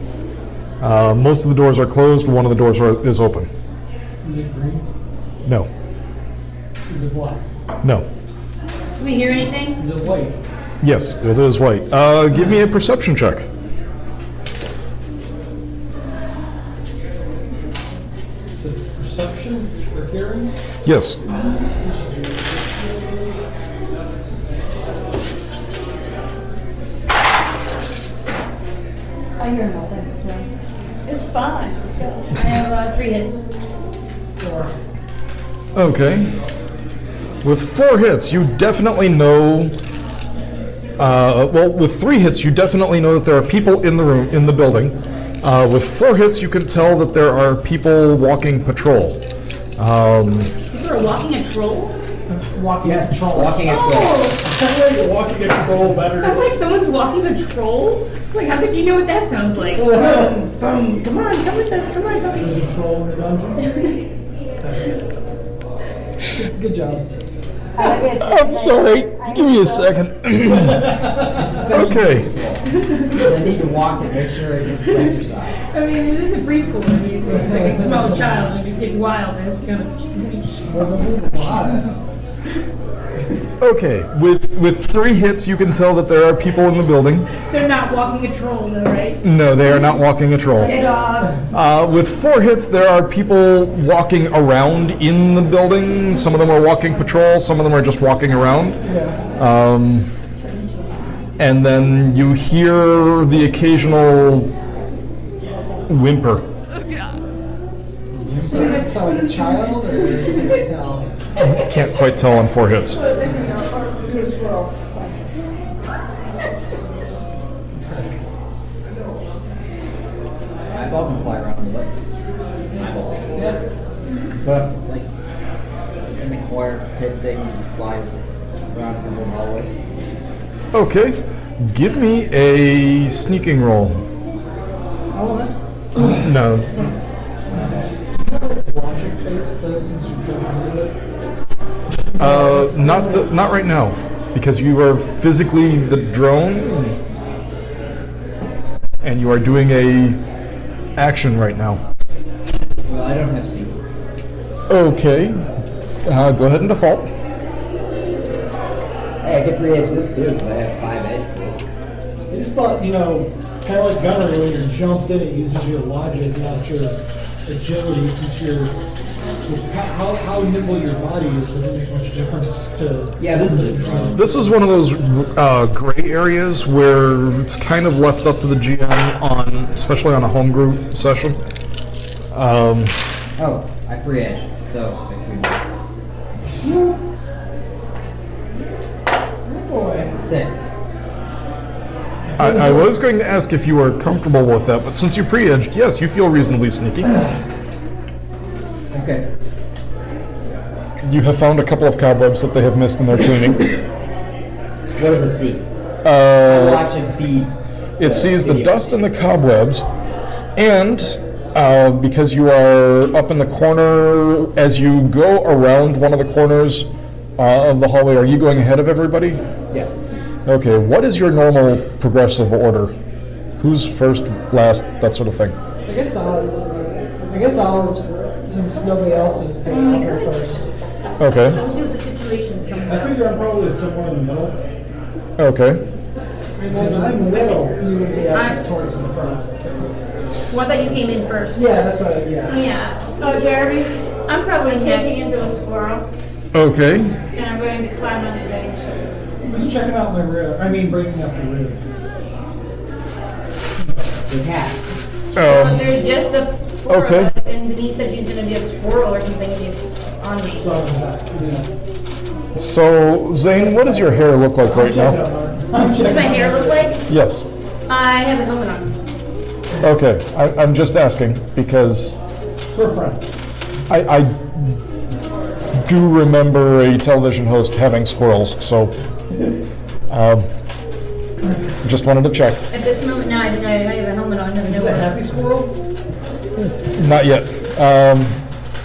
Most of the doors are closed. One of the doors is open. Is it green? No. Is it black? No. Do we hear anything? Is it white? Yes, it is white. Give me a perception check. Is it perception or hearing? Yes. I hear nothing, so. It's fine, let's go. I have 3 hits. Okay. With 4 hits, you definitely know. Well, with 3 hits, you definitely know that there are people in the room, in the building. With 4 hits, you can tell that there are people walking patrol. People are walking a troll? Walking Yes, troll. walking at will. Oh! Walking a troll better. I'm like, someone's walking a troll? Like, how could you know what that sounds like? Boom, boom, come on, come with us, come on, come There's with a troll in the dungeon. That's good. Good job. I'm sorry. Give me a second. Okay. They need to walk it, make sure it gets its exercise. I mean, it's just a preschool. I mean, it's like a small child. If it gets wild, it's gonna. Okay. With 3 hits, you can tell that there are people in the building. They're not walking a troll, though, right? No, they are not walking a troll. Like a dog. With 4 hits, there are people walking around in the building. Some of them are walking patrol, some of them are just walking around. And then you hear the occasional whimper. So does it sound like a child, or you can tell? Can't quite tell on 4 hits. My ball can fly around a little. It's my ball. But Like, in the choir pit thing, you just fly around the whole hallways. okay, give me a sneaking roll. All of us? No, Logic based though, since you're jumping into it. not right now, because you are physically the drone, and you are doing a action right now. Well, I don't have sneak. Okay, go ahead and default. Hey, I get 3 edge this too, because I have 5 edge. I just thought, kind of like gunnery, when you're jumped in, it uses your logic, not your agility, since you're, how nimble your body is doesn't make much difference to. Yeah, this is a drone. This is one of those gray areas where it's kind of left up to the GM on, especially on a homebrew session. Oh, I free edge, so I can. Boy. 6. I was going to ask if you were comfortable with that, but since you pre-edged, yes, you feel reasonably sneaky. Okay. You have found a couple of cobwebs that they have missed in their cleaning. What does it see? I Uh, will actually feed. It sees the dust and the cobwebs, and because you are up in the corner, as you go around one of the corners of the hallway, are you going ahead of everybody? Yeah. Okay, what is your normal progressive order? Who's first, last, that sort of thing? I guess I'll, since nobody else is going out here first. Okay, We'll see what the situation comes I out. figure I'm probably somewhere in the middle. okay. Because I'm middle, you would be I'm- up towards the front. Well, I thought you came in first. Yeah, that's what, yeah. Yeah. Oh, Jeremy? I'm probably Taking next. into a squirrel, Okay, and I'm going to climb on his edge. Who's checking out my rib? Bringing up the rib. The cat. Well, there's just the 4 Okay. of us, and Denise said she's gonna be a squirrel or something if he's on me. So I'm back. so Zane, what does your hair look like right now? What does my hair look like? Yes. I have a helmet on. Okay, I'm just asking because We're friends. I do remember a television host having squirrels, so just wanted to check. At this moment, no, I have a helmet on. I have Is no that happy squirrel? Not yet.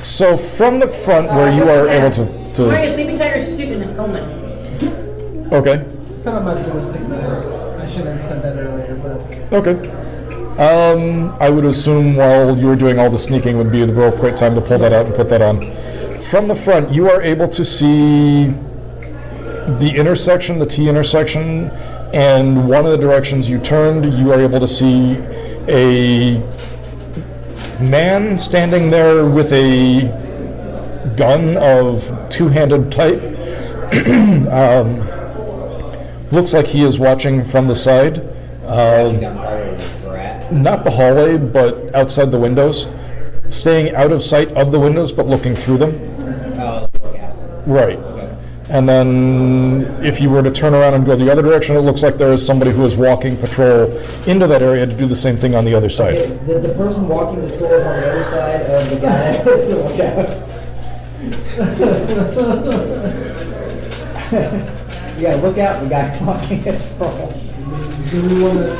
So from the front where you are able I'm wearing to a sleeping tiger suit and a helmet. Okay. Put on my ballistic mask. I should have said that earlier, but Okay. I would assume while you were doing all the sneaking would be the real quick time to pull that out and put that on. From the front, you are able to see the intersection, the T intersection, and one of the directions you turned, you are able to see a man standing there with a gun of two-handed type. Looks like he is watching from the side. Not the hallway, but outside the windows. Staying out of sight of the windows, but looking through them. Right. And then if you were to turn around and go the other direction, it looks like there is somebody who is walking patrol into that area to do the same thing on the other side. Okay, the person walking the patrol is on the other side of the guy that has to look out. You gotta look out, the guy walking the patrol. do we want to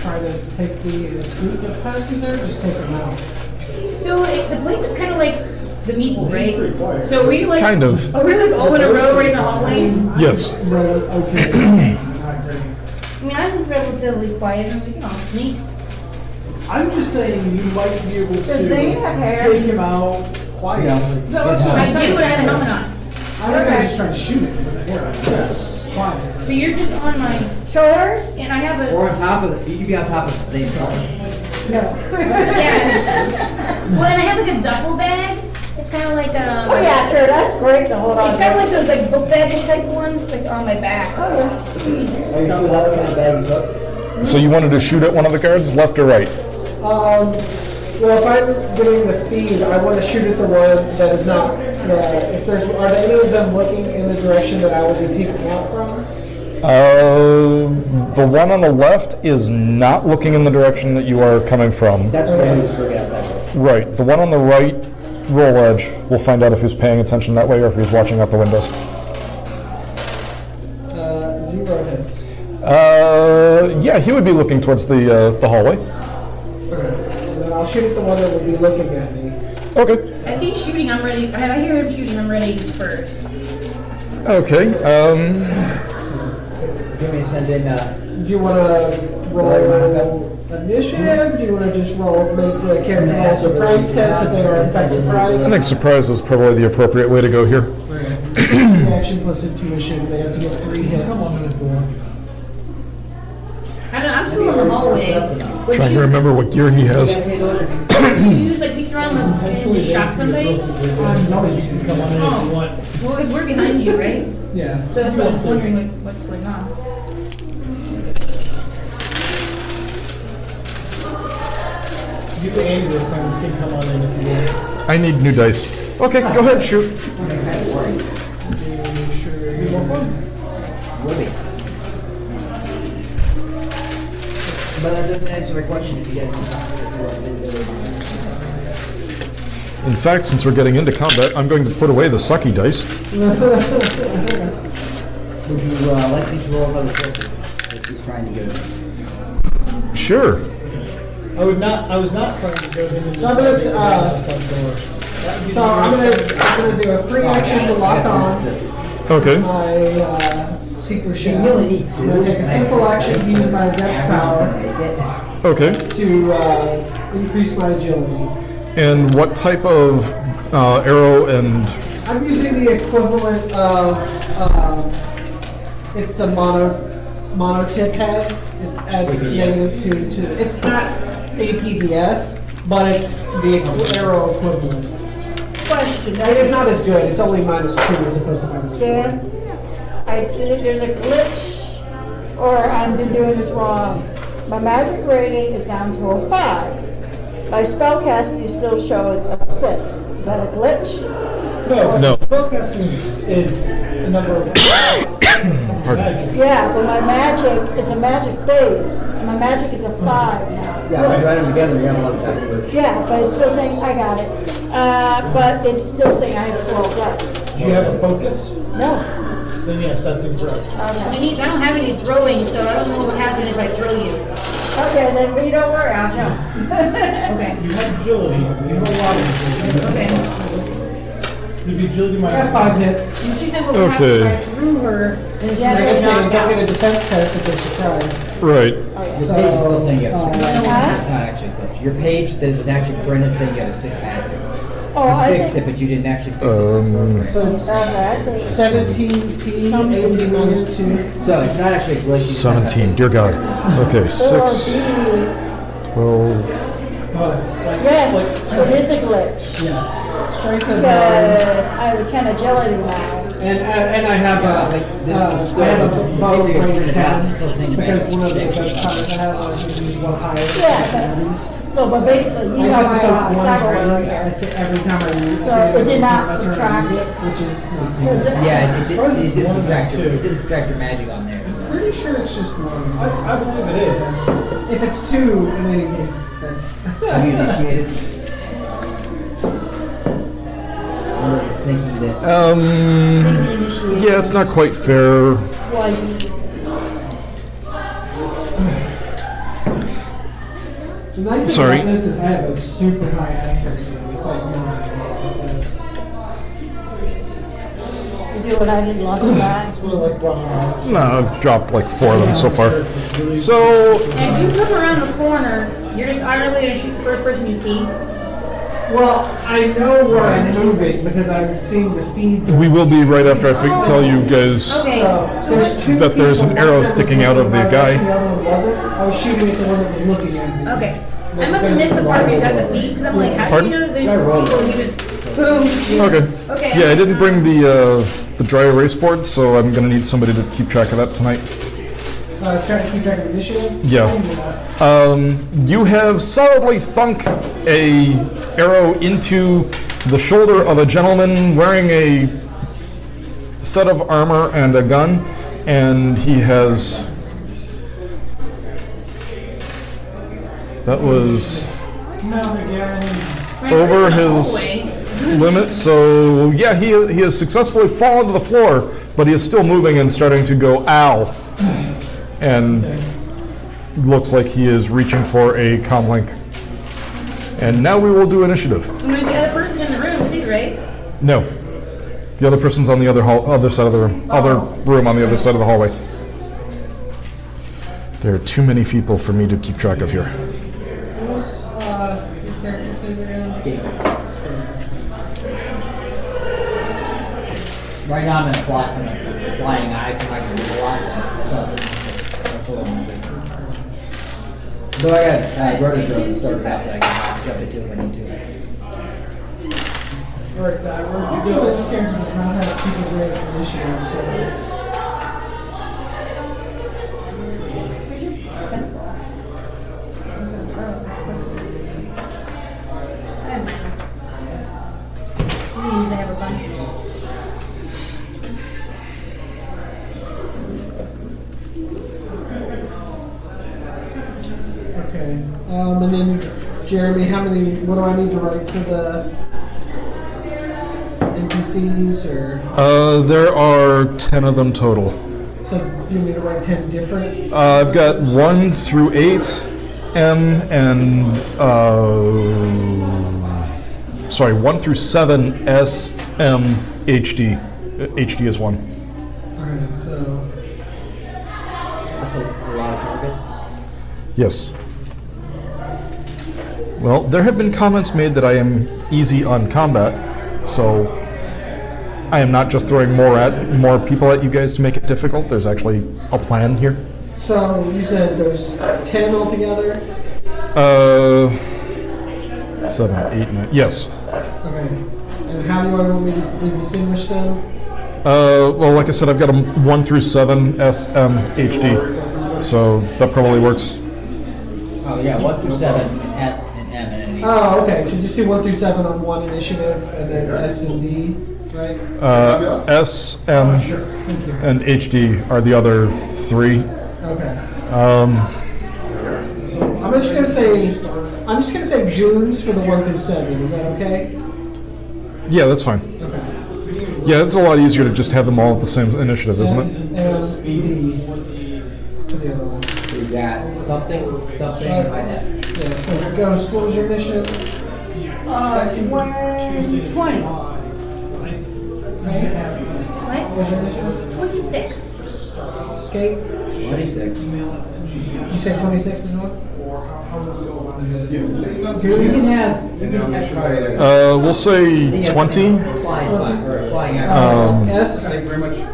try to take the sneak up passes there, or just take them out? So the place is kind of like the Meeple, right? So are we like Kind of. Are we like all in a row right in the hallway? Yes. Okay. I mean, I'm relatively quiet, and we can all sneak. I'm just saying you might be able to Does Zane have hair? take him out quietly. I do, but I have a helmet on. I was going to just try to shoot it. Yes. Fine. So you're just on my Shoulder? and I have a Or on top of it, you could be on top of the same car. No. yeah. Well, and I have like a duffel bag. It's kind of like a. Oh, yeah, sure, that's great to hold on. It's kind of like those like book bagish type ones, like on my back. Oh, yeah. Are you sure that's the kind of bag you took? So you wanted to shoot at one of the guards, left or right? Well, if I'm getting the feed, I want to shoot at the one that is not. If there's, are there any of them looking in the direction that I would be peeking out from? The one on the left is not looking in the direction that you are coming from. That's the one who's looking outside. Right. The one on the right, roll edge. We'll find out if he's paying attention that way or if he's watching out the windows. 0 hits. Yeah, he would be looking towards the hallway. Okay. And then I'll shoot at the one that would be looking at me. Okay. As he's shooting, I'm ready. I hear him shooting, I'm ready to disperse. Okay. Give me a send in, Do you want to roll initiative? Do you want to just make the character roll surprise test if they are in fact surprised? I think surprise is probably the appropriate way to go here. Action plus intuition. They have to get 3 hits. I don't know, I'm still in the hallway. Like, Trying to remember what gear he has. you use like we draw them and shot somebody. I'm not you can come on in if you want. Well, because we're behind you, right? Yeah. So that's why I was wondering like, what's going on. You and your friends can come on in if you want. I need new dice. Okay, go ahead, shoot. Woody. But that doesn't answer my question if you guys can talk to In fact, since we're getting into combat, I'm going to put away the sucky dice. Would you like me to roll another filter? This is trying to go. Sure. I was not trying to go in. So I'm gonna do a free action to lock on Okay. my seeker shell. You really need to. I'm gonna take a simple action to use my adept power Okay. to increase my agility. And what type of arrow and... I'm using the equivalent of it's the mono tip head. It adds negative to it's not APDS, but it's the arrow equivalent. Question. And it's not as good. It's only -2 as opposed to -4. Dan, I think there's a glitch, or I've been doing this wrong. My magic rating is down to a 5. My spellcasting is still showing a 6. Is that a glitch? No. Spellcasting is a number of magic. Yeah, but my magic, it's a magic base, and my magic is a 5 now. Yeah, when you add them together, you're gonna love that. Yeah, but it's still saying, I got it. But it's still saying I have 12 less. Do you have a focus? No. Then yes, that's incorrect. I don't have any throwing, so I don't know what happens if I throw you. Okay, then you don't worry, I'll jump. Okay. You have agility. You have a lot of agility. Okay. The agility I might. got 5 hits. You should have a have to Okay. right through her. And Yeah, I guess they don't knocked get a out. defense test if they're surprised. Right. Your page is still saying you have a 6 magic. Huh? It's not actually a glitch. Your page that was actually printed saying you have a 6 magic. Oh, I You fixed think. it, but you didn't actually fix it. So it's Okay, I think. 17p, 80 minus 2. So it's not actually a glitch. you just have 17, dear God. Okay, Or 6, B. 12. Yes, it is a glitch. Yeah. Strength of 9. Because I have a 10 agility now. And I have This is still- I have a bow maybe you're range printed out, 10 still saying because magic. one of the best powers I have is use one higher. Yeah, so, but basically, I these just are have to my soak one cyber drain right here. every time I use it. So it did not Every time I turn, I subtract use it. which is not good. Does it? Yeah, it Or is it didn't one subtract of your, two? it didn't subtract your magic on there. Pretty sure it's just one. I believe it is. If it's 2, in any case, that's. Have you initiated? Or it's thinking that. Yeah, it's not quite fair. Twice. The nice thing Sorry. about this is I have a super high accuracy. It's like 9. That's You do what I did last time. Sort of like one. No, I've dropped like 4 of them so far. So, And if you come around the corner, you're just utterly gonna shoot the first person you see. well, I know where I'm moving because I'm seeing the feed. we will be right after I tell you guys. Okay. So there's 2 That there's an people, arrow one that was sticking out of the looking guy. in my direction, The other one wasn't. I was shooting at the one that was looking at me. Okay. I must have missed the part where you got the feed, because I'm like, how do Pardon? you know that there's people and you just boom? Okay. Okay. Yeah, I didn't bring the dry erase board, so I'm gonna need somebody to keep track of that tonight. Trying to keep track of initiative. Yeah. I can do that. You have solidly thunk a arrow into the shoulder of a gentleman wearing a set of armor and a gun, and he has. That was Right over in the his hallway. limit, so yeah, he has successfully fallen to the floor, but he is still moving and starting to go, ow. And looks like he is reaching for a comlink. And now we will do initiative. And there's the other person in the room too, right? No. The other person's on the other side of the room. Other room on the other side of the hallway. There are too many people for me to keep track of here. What was your character's name again? Right now I'm in a fly from a flying eye, so I'm not gonna do a lot. So that's what I'm doing. Though I got rotor started out that I can jump into if I need to. Alright, unfortunately, this character does not have super great initiative, so. We usually have a bunch. Okay. And then, Jeremy, what do I need to write for the NPCs, or? There are 10 of them total. So, do you need to write 10 different? I've got 1 through 8, M, and, 1 through 7, S, M, HD. HD is 1. Alright, so. That's a lot of targets. Yes. Well, there have been comments made that I am easy on combat, so I am not just throwing more people at you guys to make it difficult. There's actually a plan here. So, you said there's 10 altogether? 7, 8, 9. Yes. Okay. And how do I want me to distinguish them? Well, like I said, I've got them 1 through 7, S, M, HD. So that probably works. Oh yeah, 1 through 7, S and M and N. Oh, okay. So just do 1 through 7 on one initiative, and then S and D, right? S, M, Thank you. and HD are the other 3. Okay. I'm just gonna say goons for the 1 through 7. Is that okay? Yeah, that's fine. Yeah, it's a lot easier to just have them all at the same initiative, isn't S it? and D to the other one. So you got something, and my net. Yeah. So Ghost, what was your initiative? 20. What? What's your initiative? 26. Skate? 26. Did you say 26 as well? You can have. We'll say 20. Flying out. S?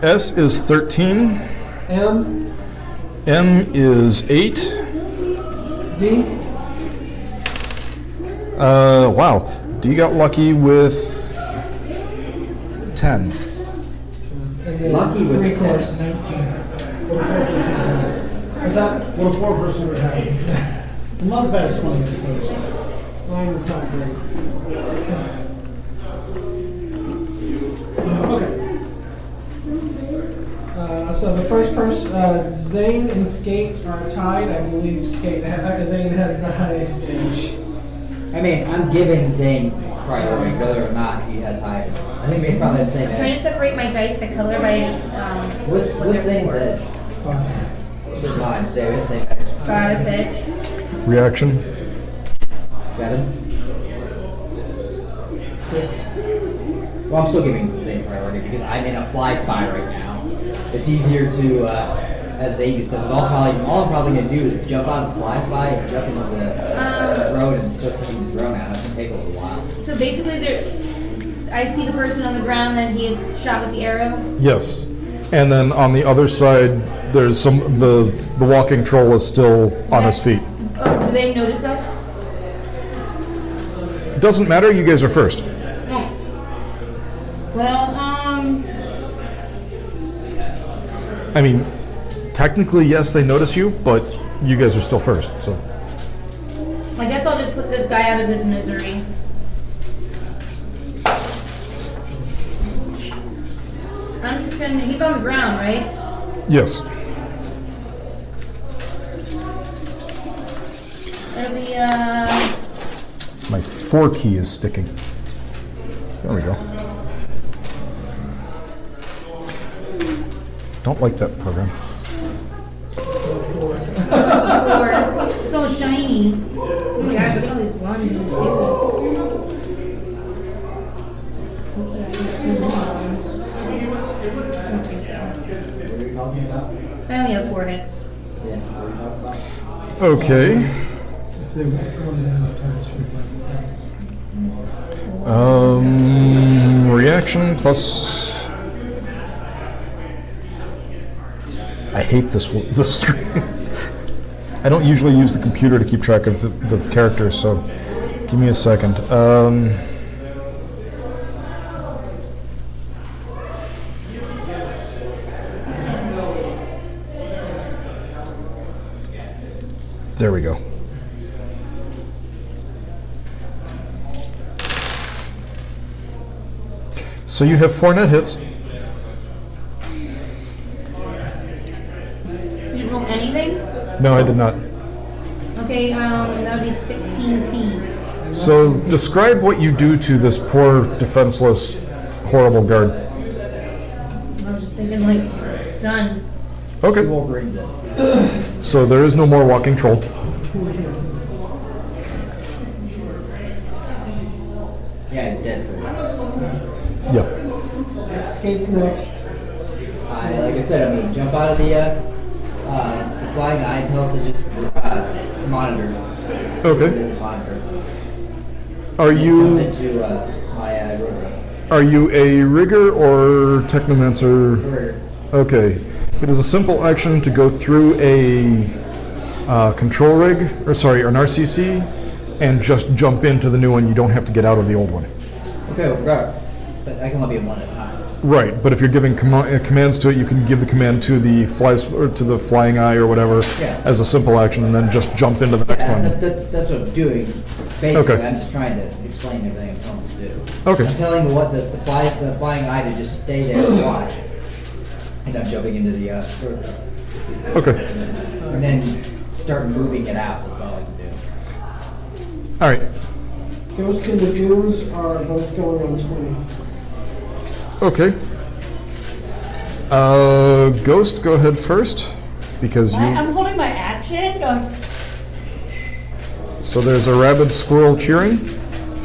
S is 13. M? M is 8. D? Wow. D got lucky with 10. And then Lucky with recourse. 10. What's that? What a poor person would have. Not the best 20, I suppose. Mine is not great. Okay. So the first person, Zane and Skate are tied. I believe Zane has the highest stage. I mean, I'm giving Zane priority, whether or not he has higher. I think we probably have the same I'm trying to edge. separate my dice by color by What's what they're Zane's for. edge? What's mine? Say we have the same edge. 5 edge. Reaction. 7. 6. Well, I'm still giving Zane priority because I'm in a fly spy right now. It's easier to, as Zane just said, all I'm probably going to do is jump out of the fly spy and jump into the road and start sending the drone out. It's going to take a little while. So basically, I see the person on the ground, then he is shot with the arrow. Yes. And then on the other side, there's the walking troll is still on his feet. Oh, do they notice us? Doesn't matter, you guys are first. No. Well, I mean, technically, yes, they notice you, but you guys are still first, so. I guess I'll just put this guy out of his misery. I'm just gonna, he's on the ground, right? Yes. It'll be, My 4 key is sticking. There we go. Don't like that program. 4. It's all shiny. Oh my gosh, look at all these ones and twos. I don't think so. I only have 4 hits. Yeah. What are we talking about? Okay. If they wanted to have targets for Reaction plus. I hate this screen. I don't usually use the computer to keep track of the characters, so give me a second. There we go. So you have 4 net hits. You didn't roll anything? No, I did not. Okay, that would be 16p. So describe what you do to this poor, defenseless, horrible guard. I was just thinking, like, done. Okay. Wolverine's it. So there is no more walking troll. Yeah, he's dead. Yeah. Skate's next. Like I said, I'm going to jump out of the flying eye and tell it to just monitor. Okay. Monitor. Are Jump you into my rotor. are you a rigger or technomancer? Rotor. Okay. It is a simple action to go through a control rig, or sorry, an RCC, and just jump into the new one. You don't have to get out of the old one. Okay, well, but I can only be in one at a time. Right, but if you're giving commands to it, you can give the command to the flying eye or whatever Yeah. as a simple action, and then just jump into the next Yeah, one. that's what I'm doing. Basically, Okay. I'm just trying to explain everything I'm telling them to do. Okay. I'm telling them what the flying eye to just stay there and watch. And I'm jumping into the rotor. Okay. And then start moving it out. That's all I can do. All right. Ghost and the Goons are both going on 20. Okay. Ghost, go ahead first, because you. I'm holding my action, going, So there's a rabid squirrel cheering.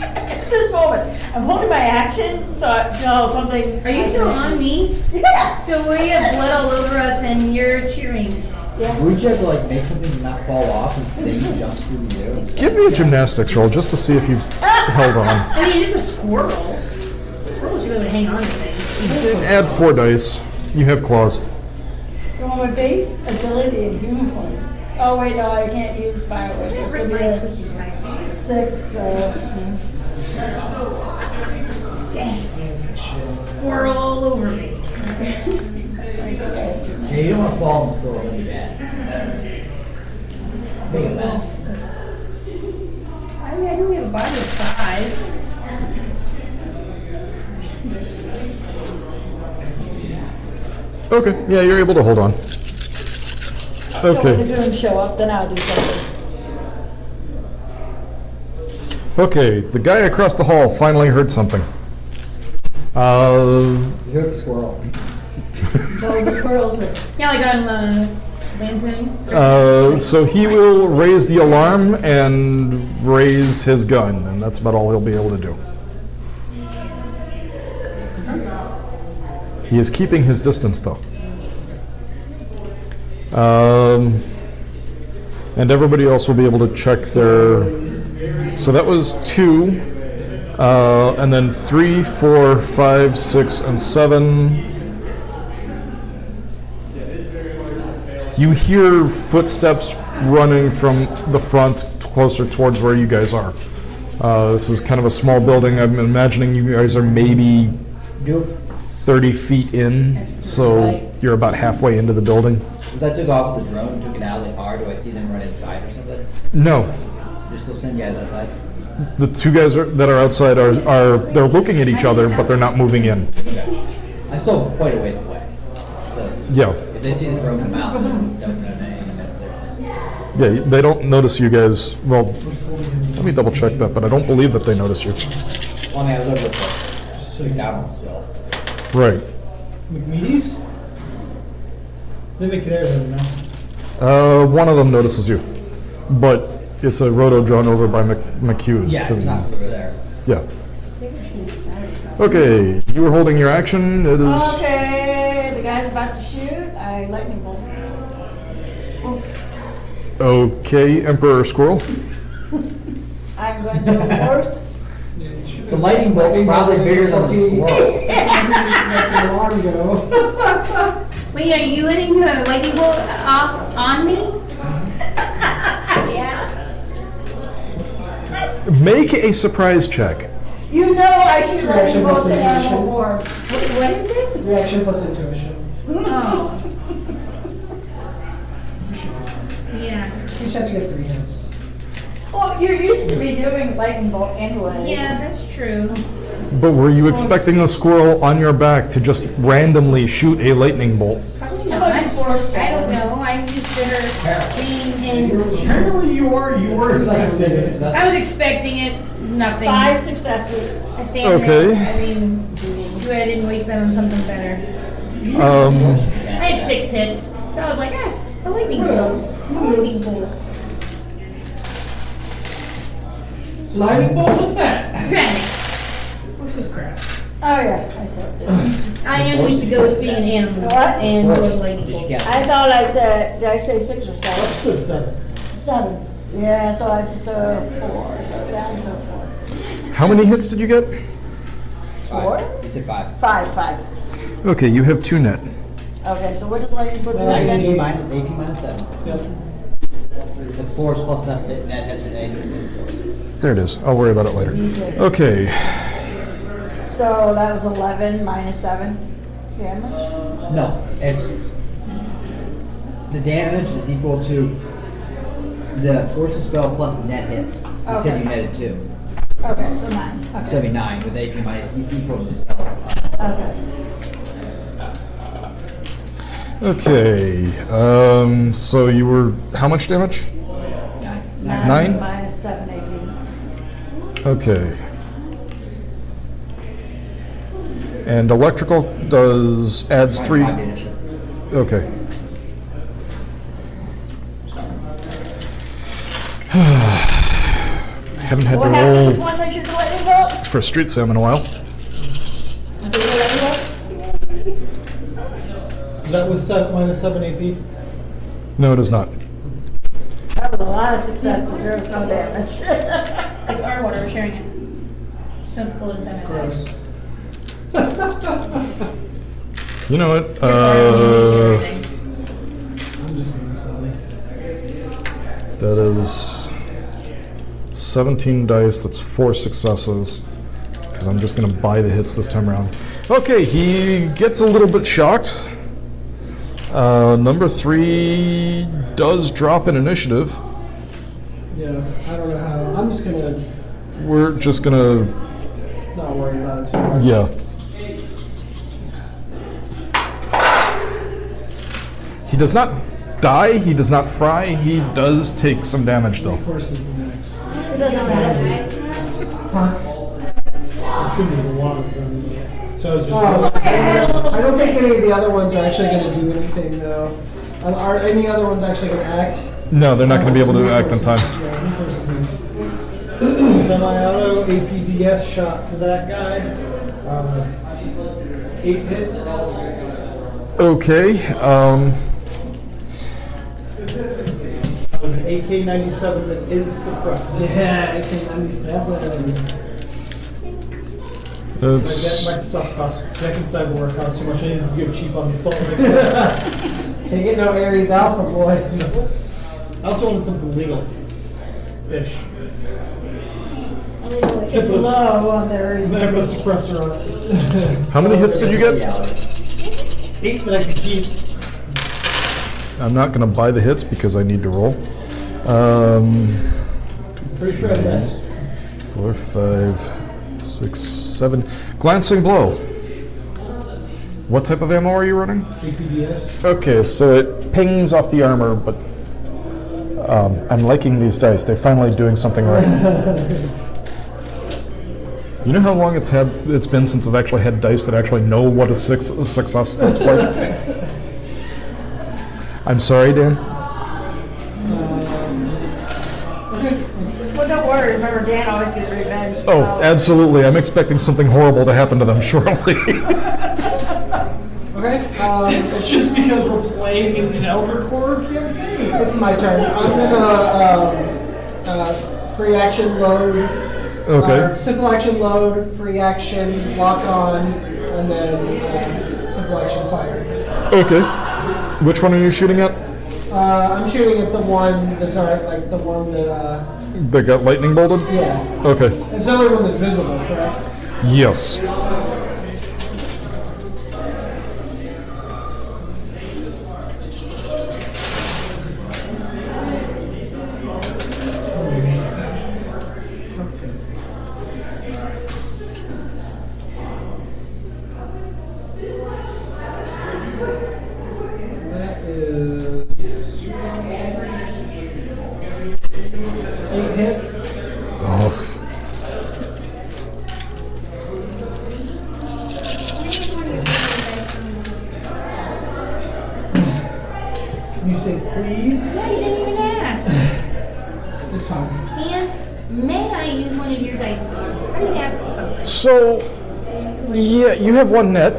at this moment, I'm holding my action, so I know something. Are you still on me? Yeah. So we have blood all over us and you're cheering. Yeah. Would you have to like make something not fall off and thing jumps through you? Give me a gymnastics roll just to see if you've held on. I mean, it's a squirrel. Squirrels should be able to hang on to things. Add 4 dice. You have claws. You want my base, agility, and human forms. Oh, wait, no, I can't use fireworks. So it's Rip gonna be my a cookie time. 6, Squirrel all over me. Yeah, you don't want to fall in the score really bad. Big event. I mean, I think we have a body of 5. Okay, yeah, you're able to hold on. So when the Okay, goons show up, then I'll do something. okay, the guy across the hall finally heard something. You heard the squirrel. No, the squirrels are. Yeah, like on Lampoon. So he will raise the alarm and raise his gun, and that's about all he'll be able to do. He is keeping his distance, though. And everybody else will be able to check their. So that was 2, and then 3, 4, 5, 6, and 7. You hear footsteps running from the front closer towards where you guys are. This is kind of a small building. I'm imagining you guys are maybe Nope. 30 feet in, so you're about halfway into the building. Since I took off with the drone and took it out of the car, do I see them run inside or something? No, There's still some guys outside? the 2 guys that are outside are they're looking at each other, but they're not moving in. Okay. I'm still quite a ways away. So Yeah, if they see the drone come out, they don't know anything, that's their thing. yeah, they don't notice you guys. Well, let me double check that, but I don't believe that they notice you. Well, I mean, I was over the down still. Right. McMeady's? They make theirs every now. One of them notices you, but it's a roto drone over by McHugh's. Yeah, it's not over there. Yeah. Okay, you were holding your action. It is. Okay, the guy's about to shoot. I lightning bolt. Okay, Emperor Squirrel. I'm going to go first. The lightning bolt's probably bigger than the squirrel. Let the alarm go. Wait, are you letting the lightning bolt off on me? Yeah. Make a surprise check. You know I shoot lightning Reaction bolts in plus animal form. What is it? Reaction plus intuition. Oh, You should be fine. yeah. You just have to get 3 hits. Well, you're used to me doing lightning bolt anyways. Yeah, that's true. But were you expecting the squirrel on your back to just randomly shoot a lightning bolt? Probably How not. much is force? I don't know. I'm used to her being in. Apparently you were It's like a expecting it. I was expecting it. Nothing. 5 successes. I stand Okay. there. I mean, too bad I didn't waste that on something better. I had 6 hits, so I was like, a lightning bolt. A lightning bolt. Lightning bolt, what's that? Granted, What's this crap? Oh, yeah, I said this. I am used to ghost being an animal What? and go to lightning bolt. Yeah. I thought I said, did I say 6 or 7? That's good, 7. 7. Yeah, so I, 4. So, yeah, so 4. How many hits did you get? 4? You said 5. 5. Okay, you have 2 net. Okay, so what does lightning bolt do Well, again? AP minus 7. Yep. That's force plus net hits with AP. There it is. I'll worry about it later. Okay. So that was 11 minus 7 damage? No, it's the damage is equal to the force of spell plus net hits. You said Okay. you netted 2. Okay, so 9. So Okay. it'd be 9 with AP minus equal to the spell. Okay. Okay. So you were how much damage? 9. 9? Minus 7 AP. Okay. And electrical adds 3. 5 damage. Okay. Haven't had to What roll. happens once I shoot the lightning bolt? for Street Sam in a while. Is that with -7 AP? No, it is not. That was a lot of successes, there was no damage. It's our water, we're sharing it. Just don't spill it inside my glass. You know what? I'm just being silly. That is 17 dice. That's 4 successes. Because I'm just going to buy the hits this time around. Okay, he gets a little bit shocked. Number 3 does drop an initiative. Yeah, I don't know how. I'm just gonna We're just going to, not worry about it too much. yeah. He does not die, he does not fry, he does take some damage though. Of course, is next. It doesn't matter. Huh? I assume there's a lot of them. So it's just. I don't think any of the other ones are actually going to do anything though. Are any other ones actually going to act? No, they're not going to be able to act in time. Yeah, of course is next. Semi-auto, APDS shot to that guy. 8 hits. Okay, That was an AK-97 that is suppressed. Yeah, AK-97. My it's, stuff cost, second cyborg cost too much. I need to give cheap on the salt. Can't get no Ares Alpha, boys. I also wanted something legal-ish. It's low on there. Then I put a suppressor on it. how many hits did you get? 8 that I could keep. I'm not going to buy the hits because I need to roll. Pretty sure I missed. 4, 5, 6, 7. Glancing blow. What type of ammo are you running? APDS. Okay, so it pings off the armor, but I'm liking these dice. They're finally doing something right. You know how long it's been since I've actually had dice that actually know what a success looks like? I'm sorry, Dan. Well, don't worry, remember Dan always gets revenge. Oh, absolutely. I'm expecting something horrible to happen to them shortly. Okay, It's just because we're playing in an Elder Core campaign. it's my turn. I'm gonna free action load. Okay. Simple action load, free action, lock on, and then simple action fire. Okay. Which one are you shooting at? I'm shooting at the one that's like the one that, That got lightning bolted? yeah. Okay. It's the only one that's visible, correct? Yes. That is 8 hits. Oh. Can you say please? Yeah, you didn't even ask. It's fine. And may I use one of your dice, please? I didn't ask for something. So, yeah, you have one net.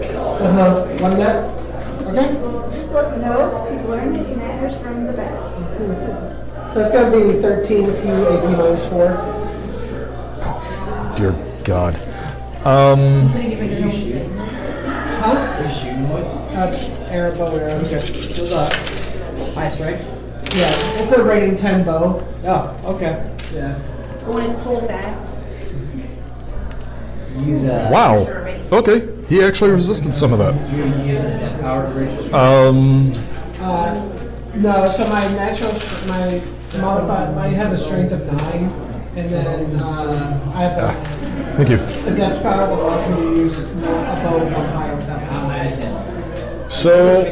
One net. Okay. Just let me know, he's learned his manners from the best. So it's going to be 13 P, AP minus 4. Dear God. I'm gonna get rid of those dice. Huh? Are you shooting what? Arrow, bow, arrow. Okay. What's up? High strike? Yeah, it's a rating 10 bow. Oh, okay. Yeah. But when it's pulled back, Use a. Wow. Okay. He actually resisted some of that. You use a power bridge. No, so my natural, my modified, I have a strength of 9, and then I have Thank you. a depth power that allows me to use a bow up higher without power. So,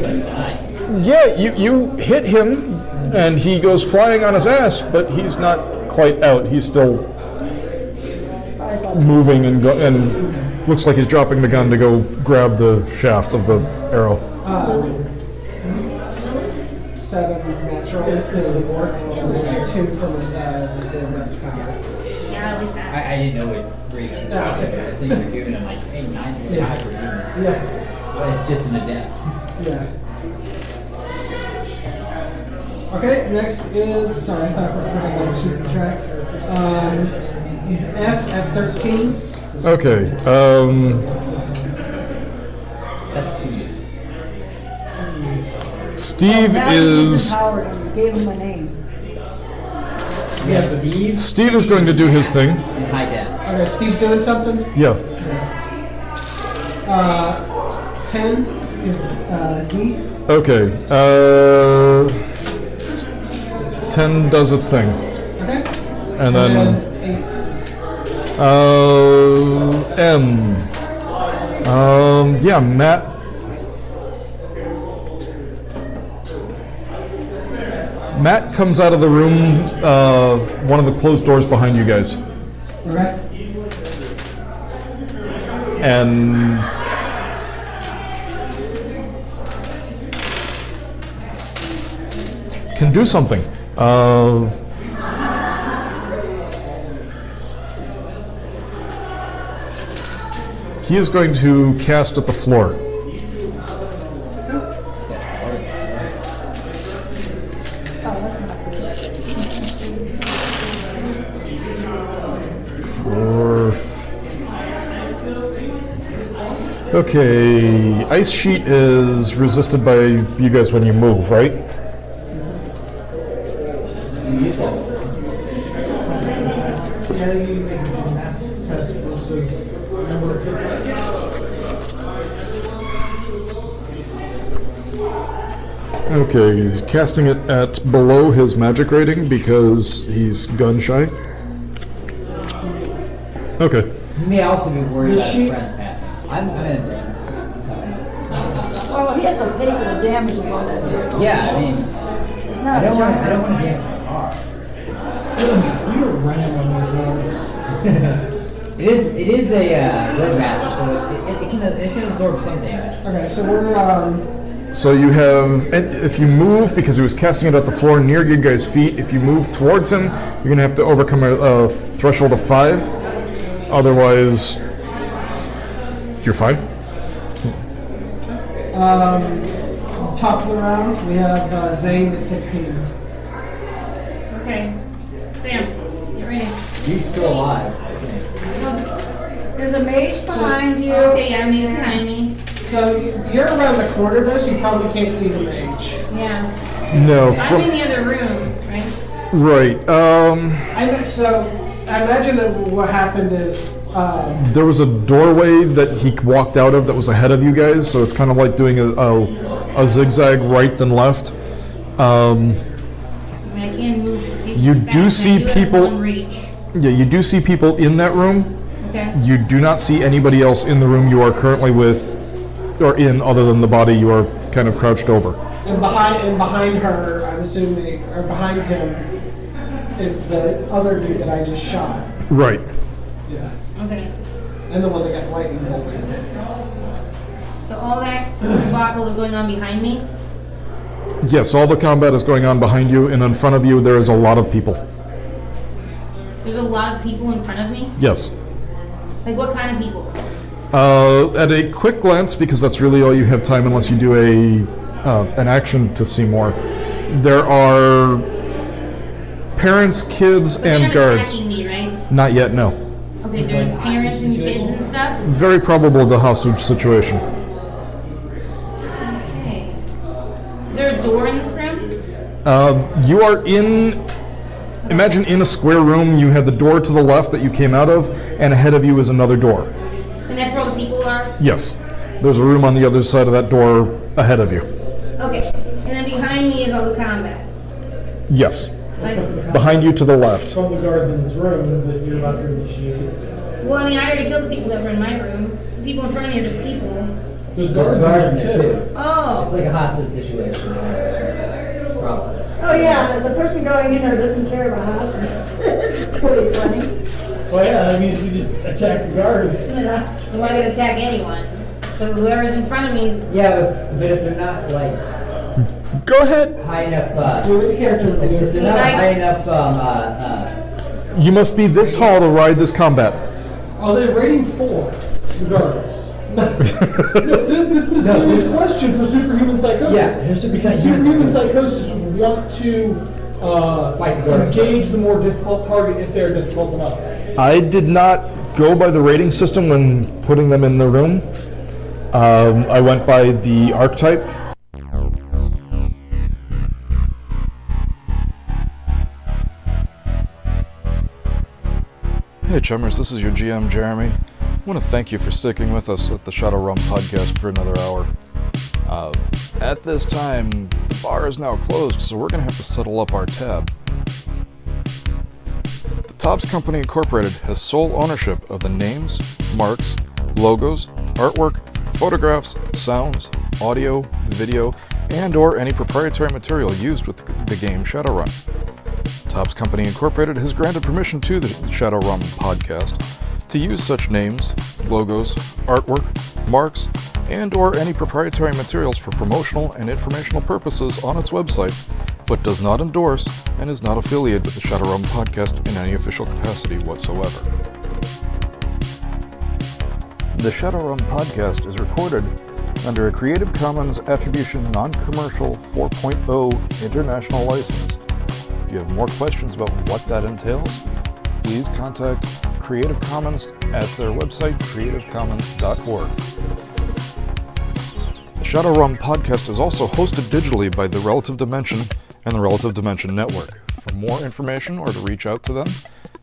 yeah, you hit him, and he goes flying on his ass, but he's not quite out. He's still moving and looks like he's dropping the gun to go grab the shaft of the arrow. 7 natural because of the work, and then 2 from the depth power. Yeah, I like that. I didn't know it raised you. Yeah, okay. I think you're giving him like, hey, 9.5 for human. Yeah. But it's just an adept. Yeah. Okay, next is, sorry, I thought we were pretty like super track. S at 13. Okay. That's Steve. Steve Now he is. isn't Howard, and you gave him a name. We have Steve Steve is going to do his thing. in high def. Okay, Steve's doing something. Yeah. 10 is D. Okay. 10 does its thing. Okay. And then 8. M. Yeah, Matt. Matt comes out of the room, one of the closed doors behind you guys, Okay. and can do something. He is going to cast at the floor. Oh, that's not good. Or okay, ice sheet is resisted by you guys when you move, right? Yeah, you make a gymnastics test versus number of hits that Okay, he's casting it at below his magic rating because he's gun shy. Okay. He may also be worried Is about she- his friends passing. I'm in. Well, he has to pay for the damages on that vehicle. Yeah, I mean, It's I not a don't want joke. to damage my car. you ran on the It is a roadmaster, so it can absorb some damage. Okay, so we're So you have, and if you move, because he was casting it at the floor near your guys' feet, if you move towards him, you're going to have to overcome a threshold of 5. Otherwise, you're fine. top of the round. We have Zane at 16. Okay. Sam, get ready. You're still alive. There's a mage behind you. Okay, yeah, Mage's behind me. So you're around the corner though, so you probably can't see the mage. Yeah. No, I'm in the other room, right? right. I imagine that what happened is There was a doorway that he walked out of that was ahead of you guys, so it's kind of like doing a zigzag right then left. I mean, I can't move. You fast, do and I see have people- long reach. Yeah, you do see people in that room. Okay. You do not see anybody else in the room you are currently with, or in, other than the body you are kind of crouched over. and behind her, I'm assuming, or behind him, is the other dude that I just shot. Right. Yeah. Okay. And the one that got lightning bolted. So all that debacle is going on behind me. Yes, all the combat is going on behind you, and in front of you there is a lot of people. There's a lot of people in front of me. Yes. Like what kind of people? At a quick glance, because that's really all you have time unless you do an action to see more, there are parents, kids, But they're and not guards. attacking me, right? Not yet, no. Okay, It's there's like a parents hostage and kids situation? and stuff. Very probable the hostage situation. Okay. Is there a door in this room? You are in, imagine in a square room, you have the door to the left that you came out of, and ahead of you is another door. And that's where all the people are? Yes. There's a room on the other side of that door ahead of you. Okay. And then behind me is all the combat. Yes. Like, Behind you to the left. From the guards in this room that you're about to initiate. well, I mean, I already killed the people that were in my room. The people in front of me are just people. There's There's guards guards in in there there too. too. Oh. It's like a hostage situation. Probably. Oh, yeah, the person going in there doesn't care about us. It's pretty funny. Well, yeah, that means we just attack the guards. You know? I'm not going to attack anyone. So whoever's in front of me is... Yeah, but if they're not like Go ahead. high enough, Do it with the character. if they're not Like- high enough You must be this tall to ride this combat. Are they rating 4, regardless? This is a serious question for superhuman psychosis. Yeah, here's because superhuman psychosis would want to engage the more difficult target if they're difficult enough. I did not go by the rating system when putting them in the room. I went by the archetype. Hey chummers, this is your GM Jeremy. I want to thank you for sticking with us at the Shadowrum podcast for another hour. At this time, the bar is now closed, so we're going to have to settle up our tab. The Topps Company Incorporated has sole ownership of the names, marks, logos, artwork, photographs, sounds, audio, video, and or any proprietary material used with the game Shadowrun. Topps Company Incorporated has granted permission to the Shadowrum podcast to use such names, logos, artwork, marks, and or any proprietary materials for promotional and informational purposes on its website, but does not endorse and is not affiliated with the Shadowrum podcast in any official capacity whatsoever. The Shadowrum podcast is recorded under a Creative Commons Attribution Non-Commercial 4.0 International License. If you have more questions about what that entails, please contact Creative Commons at their website, creativecommons.org. The Shadowrum podcast is also hosted digitally by the Relative Dimension and the Relative Dimension Network. For more information or to reach out to them,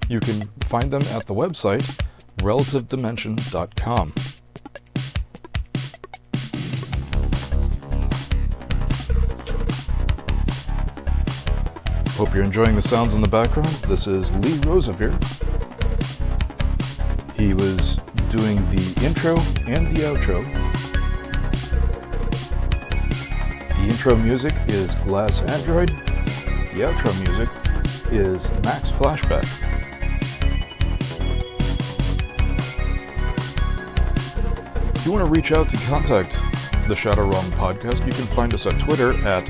you can find them at the website, relativedimension.com. Hope you're enjoying the sounds in the background. This is Lee Roosevelt. He was doing the intro and the outro. The intro music is Glass Android. The outro music is Max Flashback. If you want to reach out to contact the Shadowrum podcast, you can find us at Twitter at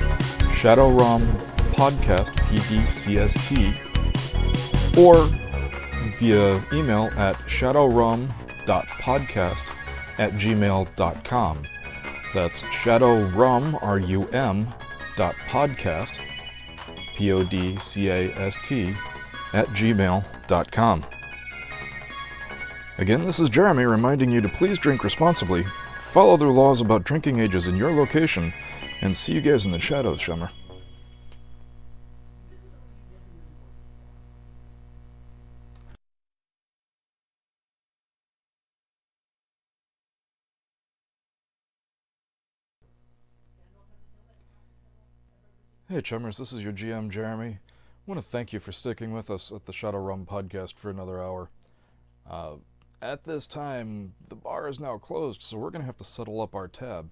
Shadowrum Podcast, PDCST, or via email at shadowrum.podcast@gmail.com. That's shadowrum, R-U-M, .podcast, P-O-D-C-A-S-T, @gmail.com. Again, this is Jeremy reminding you to please drink responsibly, follow the laws about drinking ages in your location, and see you guys in the shadows, Shummer. Hey chummers, this is your GM Jeremy. I want to thank you for sticking with us at the Shadowrum podcast for another hour. At this time, the bar is now closed, so we're going to have to settle up our tab.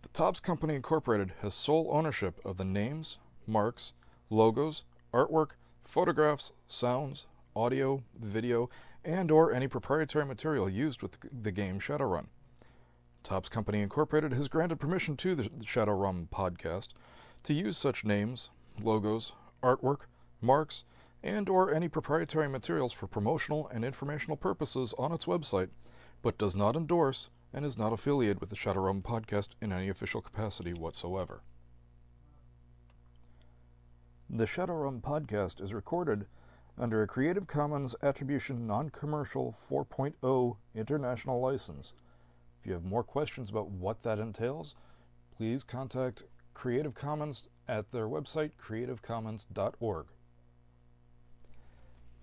The Topps Company Incorporated has sole ownership of the names, marks, logos, artwork, photographs, sounds, audio, video, and or any proprietary material used with the game Shadowrun. Topps Company Incorporated has granted permission to the Shadowrum podcast to use such names, logos, artwork, marks, and or any proprietary materials for promotional and informational purposes on its website, but does not endorse and is not affiliated with the Shadowrum podcast in any official capacity whatsoever. The Shadowrum podcast is recorded under a Creative Commons Attribution Non-Commercial 4.0 International License. If you have more questions about what that entails, please contact Creative Commons at their website, creativecommons.org.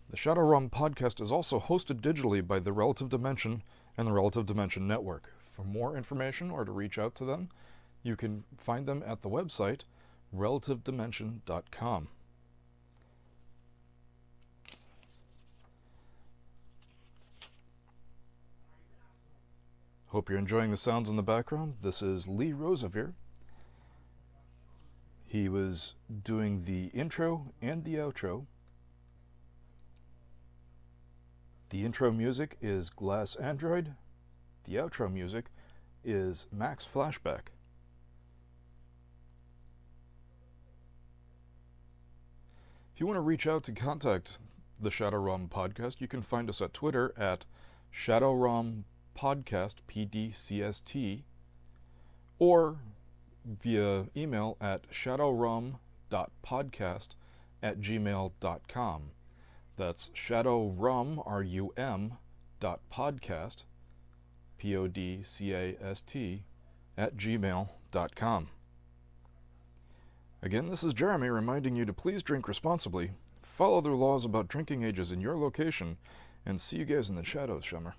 The Shadowrum podcast is also hosted digitally by the Relative Dimension and the Relative Dimension Network. For more information or to reach out to them, you can find them at the website, relativedimension.com. Hope you're enjoying the sounds in the background. This is Lee Roosevelt. He was doing the intro and the outro. The intro music is Glass Android. The outro music is Max Flashback. If you want to reach out to contact the Shadowrum podcast, you can find us at Twitter at Shadowrum Podcast, PDCST, or via email at shadowrum.podcast@gmail.com. That's shadowrum, R-U-M, .podcast, P-O-D-C-A-S-T, @gmail.com. Again, this is Jeremy reminding you to please drink responsibly, follow the laws about drinking ages in your location, and see you guys in the shadows, Shimmer.